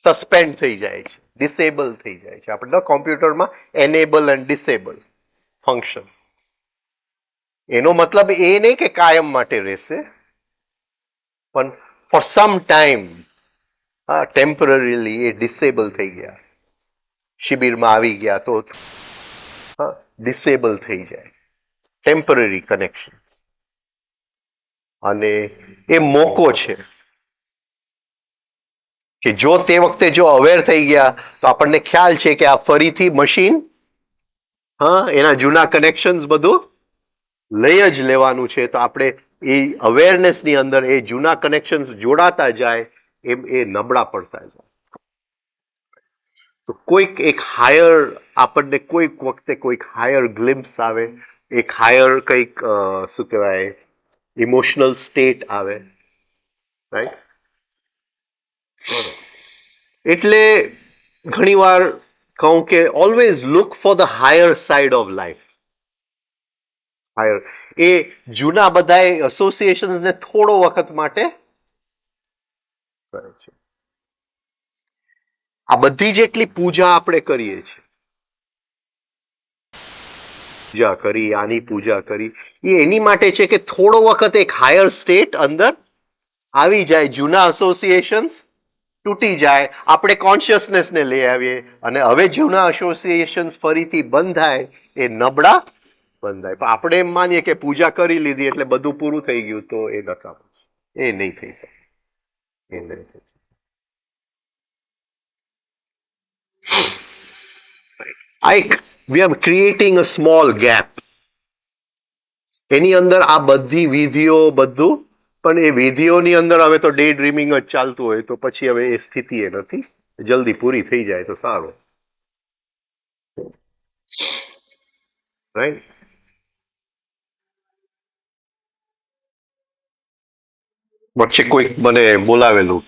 Speaker 1: સસ્પેન્ડ થઈ જાય છે, ડિસેબલ થઈ જાય છે. આપણે કોમ્પ્યુટરમાં એનેબલ એન્ડ ડિસેબલ ફંક્શન. એનો મતલબ એ નહીં કે કાયમ માટે રહેશે, પણ ફોર સમ ટાઈમ ટેમ્પરરીલી એ ડિસેબલ થઈ ગયા. શિબિરમાં આવી ગયા તો ડિસેબલ થઈ જાય. Temporary connection. અને એ મોકો છે કે જો તે વખતે જો અવેર થઈ ગયા તો આપણને ખ્યાલ છે કે આ ફરીથી મશીન એના જૂના કનેક્શન્સ બધું લઈ જ લેવાનું છે. તો આપણે એ અવેરનેસની અંદર એ જૂના કનેક્શન્સ જોડાતા જાય એમ એ નબળા પડતા જાય. તો કોઈક એક હાયર આપણને કોઈક વખતે કોઈક હાયર ગ્લિમ્સ આવે, એક હાયર કંઈક શું કહેવાય ઇમોશનલ સ્ટેટ આવે, રાઈટ. એટલે ઘણીવાર કહું કે always look for the higher side of life. Higher એ જૂના બધા એસોસિએશન્સને થોડો વખત માટે કરે છે. આ બધી જેટલી પૂજા આપણે કરીએ છીએ, પૂજા કરી, આની પૂજા કરી, એ એની માટે છે કે થોડો વખત એક હાયર સ્ટેટ અંદર આવી જાય, જૂના એસોસિએશન્સ તૂટી જાય, આપણે કોન્શિયસનેસને લઈ આવીએ, અને હવે જૂના એસોસિએશન્સ ફરીથી બંધ થાય, એ નબળા બંધાય. પણ આપણે એમ માનીએ કે પૂજા કરી લીધી એટલે બધું પૂરું થઈ ગયું, તો એ નકામું છે. એ નહીં થઈ શકે. એ નહીં થઈ શકે. આ એક we are creating a small gap. એની અંદર આ બધી વિધિઓ બધું, પણ એ વિધિઓની અંદર હવે તો ડે ડ્રીમિંગ જ ચાલતું હોય, તો પછી હવે એ સ્થિતિ એ નથી. જલ્દી પૂરી થઈ જાય તો સારું, રાઈટ. વચ્ચે કોઈક મને બોલાવેલું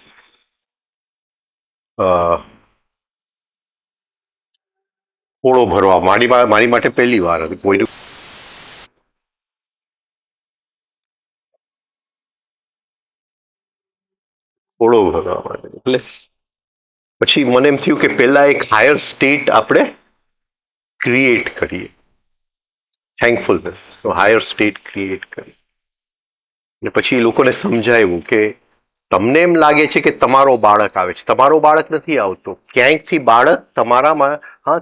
Speaker 1: ઓળો ભરવા, મારી માટે પહેલી વાર હતી. કોઈ ઓળો ભરવા માટે. એટલે પછી મને એમ થયું કે પહેલા એક હાયર સ્ટેટ આપણે ક્રિએટ કરીએ, થેન્કફુલનેસ, હાયર સ્ટેટ ક્રિએટ કરી. અને પછી લોકોને સમજાવ્યું કે તમને એમ લાગે છે કે તમારો બાળક આવે છે, તમારો બાળક નથી આવતો. ક્યાંકથી બાળક તમારામાં,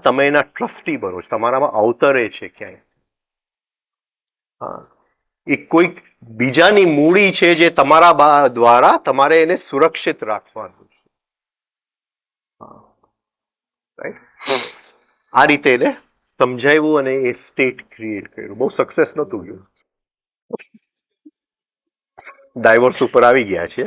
Speaker 1: તમે એના ટ્રસ્ટી બનો છો, તમારામાં અવતરે છે ક્યાંય. એ કોઈક બીજાની મૂડી છે જે તમારા દ્વારા તમારે એને સુરક્ષિત રાખવાનું છે. આ રીતે એને સમજાવ્યું અને એ સ્ટેટ ક્રિએટ કર્યું. બહુ સક્સેસ નતું ગયું. ડાયવોર્સ ઉપર આવી ગયા છે.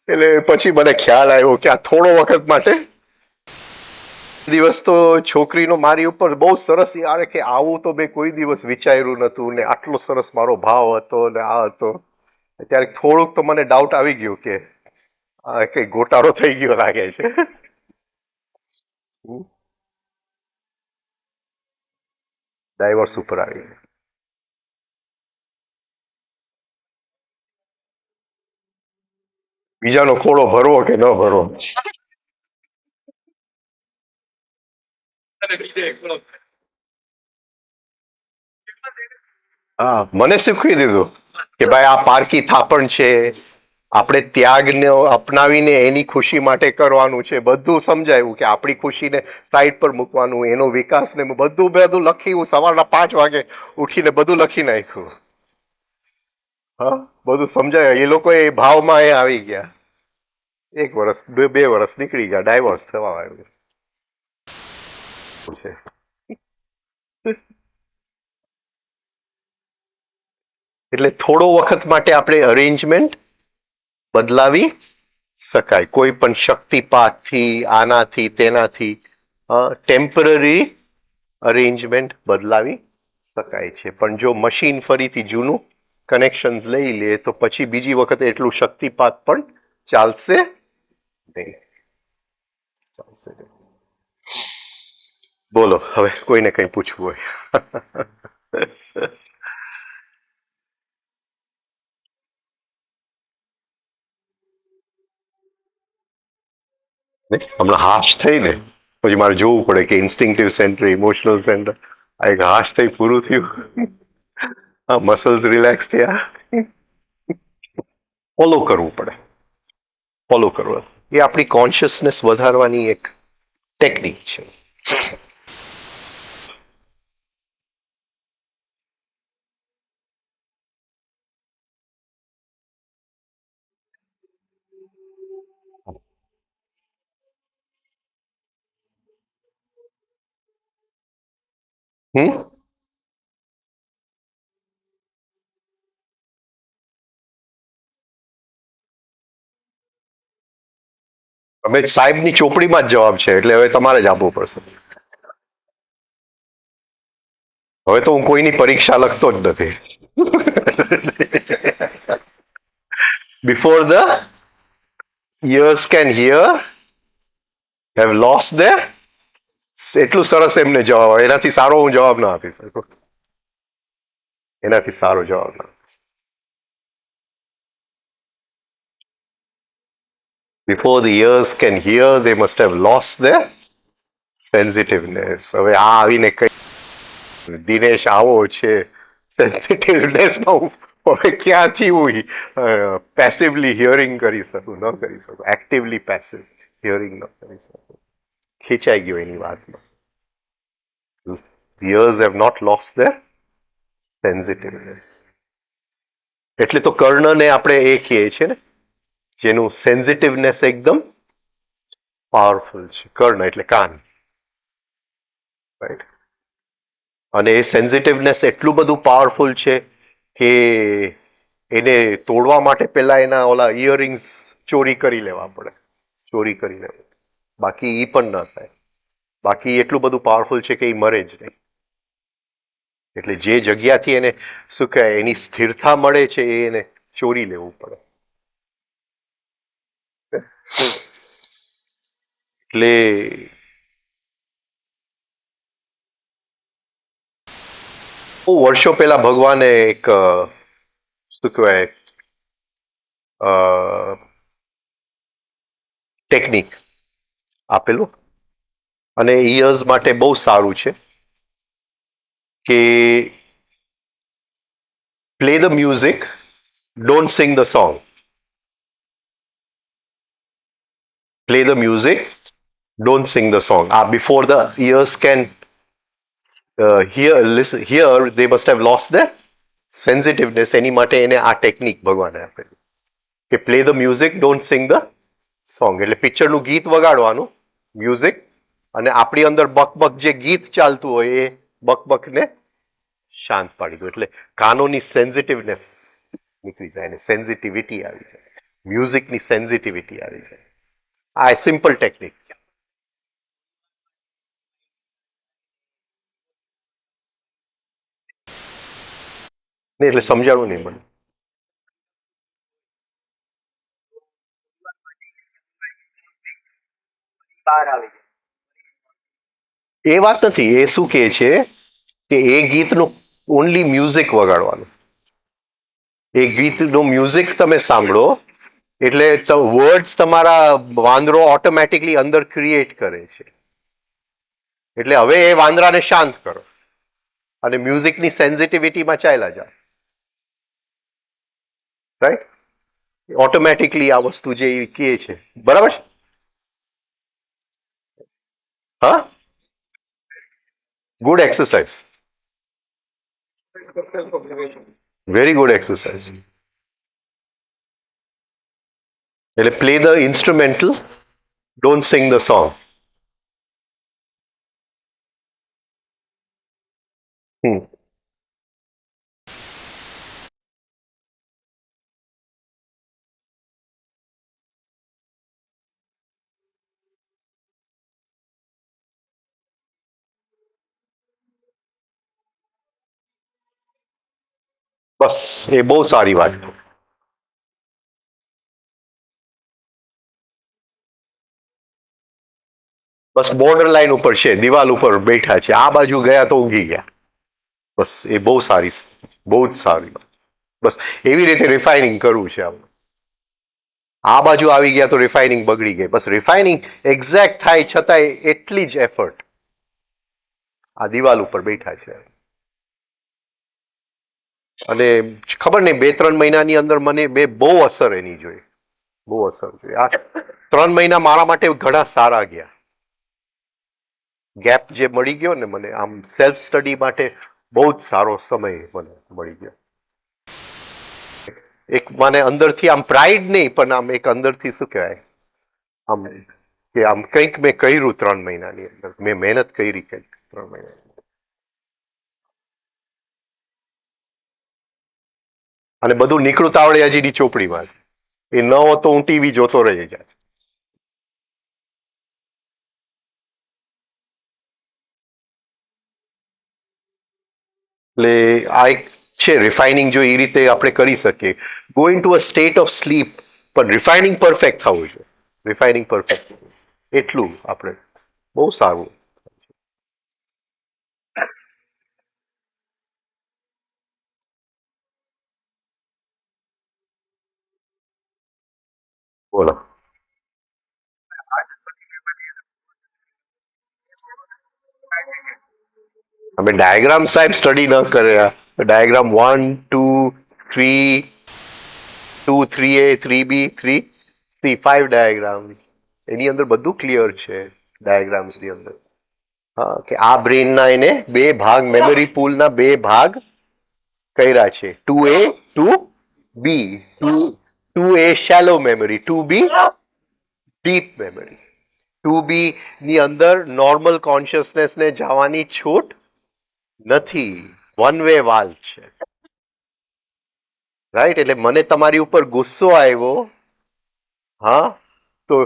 Speaker 1: એટલે પછી મને ખ્યાલ આવ્યો કે આ થોડો વખત માટે. દિવસ તો છોકરીનો મારી ઉપર બહુ સરસ યાર કે આવું તો મેં કોઈ દિવસ વિચાર્યું નતું, ને આટલો સરસ મારો ભાવ હતો ને આ હતો. ત્યારે થોડુંક તો મને ડાઉટ આવી ગયું કે કઈ ગોટાળો થઈ ગયો લાગે છે. ડાયવોર્સ ઉપર આવી ગયો. બીજાનો ખોળો ભરવો કે ન ભરવો. હા, મને શીખવી દીધું કે ભાઈ આ પારકી થાપણ છે, આપણે ત્યાગને અપનાવીને એની ખુશી માટે કરવાનું છે. બધું સમજાયું કે આપણી ખુશીને સાઈડ પર મૂકવાનું, એનો વિકાસને બધું બધું લખ્યું. સવારના 5 વાગે ઉઠીને બધું લખી નાખ્યું. હા, બધું સમજાય. એ લોકો એ ભાવમાં એ આવી ગયા. 1 વર્ષ 2 વર્ષ નીકળી ગયા, ડાયવોર્સ થવા આવ્યું છે. એટલે થોડો વખત માટે આપણે અરેન્જમેન્ટ બદલાવી શકાય. કોઈ પણ શક્તિપાતથી, આનાથી, તેનાથી ટેમ્પરરી અરેન્જમેન્ટ બદલાવી શકાય છે. પણ જો મશીન ફરીથી જૂનું કનેક્શન્સ લઈ લે તો પછી બીજી વખત એટલું શક્તિપાત પણ ચાલશે નહીં. ચાલશે નહીં. બોલો, હવે કોઈને કંઈ પૂછવું હોય. હમણાં હાશ થઈ ને પછી મારે જોવું પડે કે ઇન્સ્ટિંક્ટિવ સેન્ટર, ઇમોશનલ સેન્ટર, આ એક હાશ થઈ પૂરું થયું. આ મસલ્સ રિલેક્સ થયા. ફોલો કરવું પડે. ફોલો કરવું એ આપણી કોન્શિયસનેસ વધારવાની એક ટેકનિક છે. હમ અમે સાહેબની ચોપડીમાં જ જવાબ છે, એટલે હવે તમારે જ આપવું પડશે. હવે તો હું કોઈની પરીક્ષા લખતો જ નથી. Before the ears can hear, have lost their. એટલું સરસ એમને જવાબ. એનાથી સારો હું જવાબ ના આપી શકું. એનાથી સારો જવાબ ના. Before the ears can hear, they must have lost their sensitiveness. હવે આ આવીને કઈ દિનેશ આવો છે સેન્સિટિવનેસમાં, હવે ક્યાંથી હું પેસિવલી હિયરિંગ કરી શકું? ન કરી શકું. એક્ટિવલી પેસિવ હિયરિંગ ન કરી શકું. ખેંચાઈ ગયો એની વાતમાં. ears have not lost their sensitiveness. એટલે તો કર્ણને આપણે એ કહીએ છીએ ને, જેનું સેન્સિટિવનેસ એકદમ પાવરફુલ છે. કર્ણ એટલે કાન, રાઈટ? અને એ સેન્સિટિવનેસ એટલું બધું પાવરફુલ છે કે એને તોડવા માટે પહેલા એના ઓલા ઇયરિંગ્સ ચોરી કરી લેવા પડે. ચોરી કરી લેવા, બાકી એ પણ ન થાય. બાકી એટલું બધું પાવરફુલ છે કે એ મરે જ નહીં. એટલે જે જગ્યાથી એને શું કહેવાય એની સ્થિરતા મળે છે એ એને ચોરી લેવું પડે. એટલે બહુ વર્ષો પહેલા ભગવાને એક શું કહેવાય ટેકનિક આપેલું, અને ઇયર્સ માટે બહુ સારું છે કે play the music, don't sing the song. Play the music, don't sing the song. આ before the ears can hear they must have lost their sensitiveness. એની માટે એને આ ટેકનિક ભગવાને આપેલી કે play the music, don't sing the song. એટલે પિક્ચરનું ગીત વગાડવાનું, મ્યુઝિક, અને આપણી અંદર બકબક જે ગીત ચાલતું હોય એ બકબકને શાંત પાડી દો. એટલે કાનોની સેન્સિટિવનેસ નીકળી જાય, અને સેન્સિટિવિટી આવી જાય, મ્યુઝિકની સેન્સિટિવિટી આવી જાય. આ સિમ્પલ ટેકનિક. એટલે સમજાણું નહીં મને.
Speaker 2: બહાર આવી જાય.
Speaker 1: એ વાત નથી. એ શું કહે છે કે એ ગીતનું ઓનલી મ્યુઝિક વગાડવાનું. એ ગીતનું મ્યુઝિક તમે સાંભળો, એટલે વર્ડ્સ તમારા વાંદરો ઓટોમેટિકલી અંદર ક્રિએટ કરે છે. એટલે હવે એ વાંદરાને શાંત કરો અને મ્યુઝિકની સેન્સિટિવિટીમાં ચાલ્યા જાઓ. રાઈટ? ઓટોમેટિકલી આ વસ્તુ જે એ કહે છે, બરાબર છે? હા, good exercise, very good exercise. એટલે play the instrumental, don't sing the song. બસ એ બહુ સારી વાત. બસ બોર્ડર લાઈન ઉપર છે, દિવાલ ઉપર બેઠા છે, આ બાજુ ગયા તો ઊંઘી ગયા. બસ એ બહુ સારી, બહુ જ સારી. બસ એવી રીતે રિફાઇનિંગ કરવું છે આપણે. આ બાજુ આવી ગયા તો રિફાઇનિંગ બગડી ગઈ. બસ રિફાઇનિંગ એક્ઝેક્ટ થાય છતાંય એટલી જ એફર્ટ. આ દિવાલ ઉપર બેઠા છે અને ખબર નહીં 2-3 મહિનાની અંદર મને બહુ અસર એની જોઈ, બહુ અસર જોઈ. આ 3 મહિના મારા માટે ઘણા સારા ગયા. ગેપ જે મળી ગયો ને મને, આમ સેલ્ફ સ્ટડી માટે બહુ જ સારો સમય મને મળી ગયો. એક મને અંદરથી આમ પ્રાઇડ નહીં, પણ આમ એક અંદરથી શું કહેવાય, આમ કે આમ કંઈક મેં કર્યું 3 મહિનાની અંદર, મેં મહેનત કરી કંઈક 3 મહિના. અને બધું નીકળું તાવડિયાજીની ચોપડીમાં. એ ન હો તો હું ટીવી જોતો રહી જાય. એટલે આ એક છે રિફાઇનિંગ, જો એ રીતે આપણે કરી શકીએ. Going to a state of sleep, પણ રિફાઇનિંગ પરફેક્ટ થવું જોઈએ. રિફાઇનિંગ પરફેક્ટ, એટલું આપણે બહુ સારું. બોલો. અમે ડાયાગ્રામ સાહેબ સ્ટડી ન કર્યા. Diagram 1, 2, 3, 2, 3A, 3B, 3C, 5 diagrams. એની અંદર બધું ક્લિયર છે ડાયાગ્રામ્સ ની અંદર. હા, કે આ બ્રેનના એને 2 ભાગ, મેમરી પૂલના 2 ભાગ કર્યા છે. 2A, 2B. 2A શેલો memory, 2B deep memory. 2B ની અંદર નોર્મલ કોન્શિયસનેસ ને જવાની છૂટ નથી, વન વે વાલ છે. રાઈટ? એટલે મને તમારી ઉપર ગુસ્સો આવ્યો, હા, તો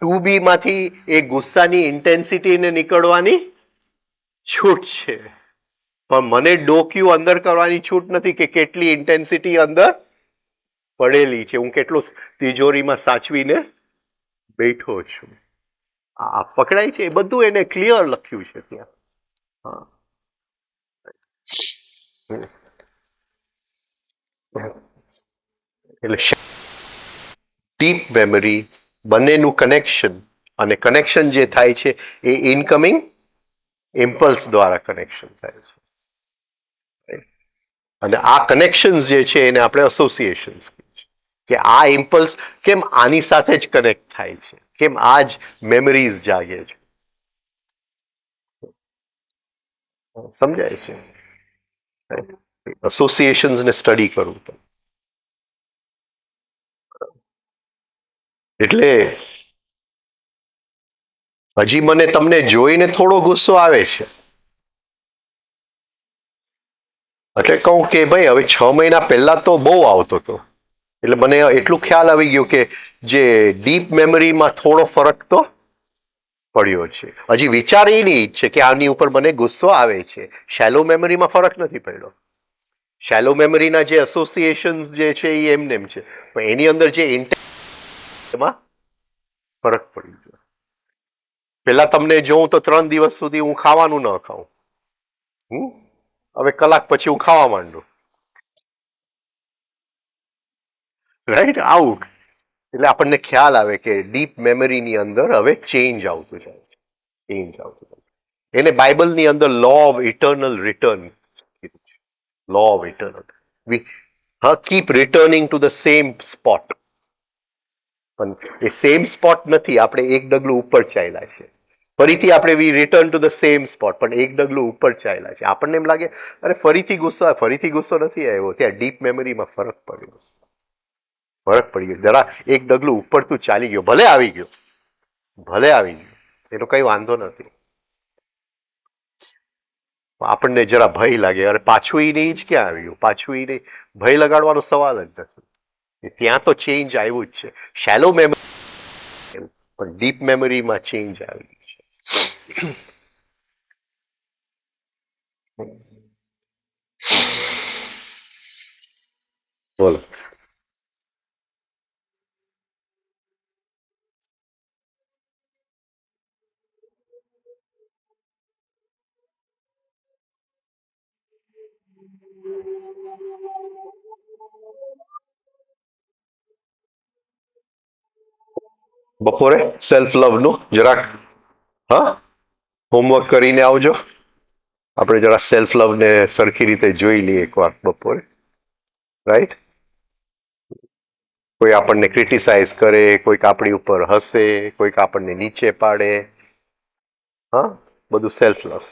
Speaker 1: 2B માંથી એ ગુસ્સાની ઇન્ટેન્સિટીને નીકળવાની છૂટ છે, પણ મને ડોક્યુ અંદર કરવાની છૂટ નથી કે કેટલી ઇન્ટેન્સિટી અંદર પડેલી છે, હું કેટલું તિજોરીમાં સાચવીને બેઠો છું. આ પકડાય છે, એ બધું એને ક્લિયર લખ્યું છે ત્યાં. હા, એટલે ડીપ મેમરી, બંનેનું કનેક્શન, અને કનેક્શન જે થાય છે એ ઇનકમિંગ ઇમ્પલ્સ દ્વારા કનેક્શન થાય છે. અને આ કનેક્શન્સ જે છે એને આપણે એસોસિએશન્સ કહીએ છીએ, કે આ ઇમ્પલ્સ કેમ આની સાથે જ કનેક્ટ થાય છે, કેમ આ જ મેમરીઝ જાગે છે. સમજાય છે? એસોસિએશન્સ ને સ્ટડી કરવું તો. એટલે હજી મને તમને જોઈને થોડો ગુસ્સો આવે છે. એટલે કહું કે ભાઈ હવે 6 મહિના પહેલા તો બહુ આવતો હતો. એટલે મને એટલું ખ્યાલ આવી ગયું કે જે ડીપ મેમરીમાં થોડો ફરક તો પડ્યો છે. હજી વિચાર એ નહીં છે કે આની ઉપર મને ગુસ્સો આવે છે. શેલો મેમરીમાં ફરક નથી પડ્યો. શેલો મેમરીના જે એસોસિએશન્સ જે છે એ એમને એમ છે, પણ એની અંદર જે એમાં ફરક પડી ગયો. પેલા તમને જોઉં તો 3 દિવસ સુધી હું ખાવાનું ન ખાઉં, હવે કલાક પછી હું ખાવા માંડું. રાઈટ? આવું એટલે આપણને ખ્યાલ આવે કે ડીપ મેમરીની અંદર હવે ચેન્જ આવતું જાય છે, ચેન્જ આવતું જાય છે. એને બાઇબલની અંદર લો ઓફ ઇટર્નલ રિટર્ન કીધું છે. Law of eternal keep returning to the same spot. પણ એ સેમ સ્પોટ નથી, આપણે એક ડગલું ઉપર ચાલ્યા છે. ફરીથી આપણે we return to the same spot, પણ એક ડગલું ઉપર ચાલ્યા છે. આપણને એમ લાગે અરે ફરીથી ગુસ્સો નથી આવ્યો. ત્યાં ડીપ મેમરીમાં ફરક પડ્યો, ફરક પડી ગયો. જરા એક ડગલું ઉપર તું ચાલી ગયો, ભલે આવી ગયો, એનો કઈ વાંધો નથી. આપણને જરા ભય લાગે, અરે પાછું એ નહીં જ ક્યાં આવ્યું, પાછું એ નહીં. ભય લગાડવાનો સવાલ જ નથી. ત્યાં તો ચેન્જ આવ્યું જ છે. શેલો મેમરી પણ ડીપ મેમરીમાં ચેન્જ આવ્યું છે. બોલો. બપોરે સેલ્ફ લવ નું જરાક હા હોમવર્ક કરીને આવજો. આપણે જરા સેલ્ફ લવ ને સરખી રીતે જોઈ લઈએ એકવાર બપોરે, રાઈટ? કોઈ આપણને ક્રિટિસાઇઝ કરે, કોઈક આપણી ઉપર હસે, કોઈક આપણને નીચે પાડે, હા, બધું સેલ્ફ લવ.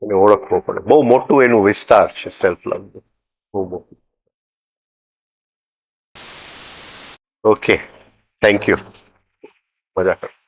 Speaker 1: એને ઓળખવો પડે. બહુ મોટું એનું વિસ્તાર છે સેલ્ફ લવ. બહુ મોટું. Okay, thank you. મજા કર.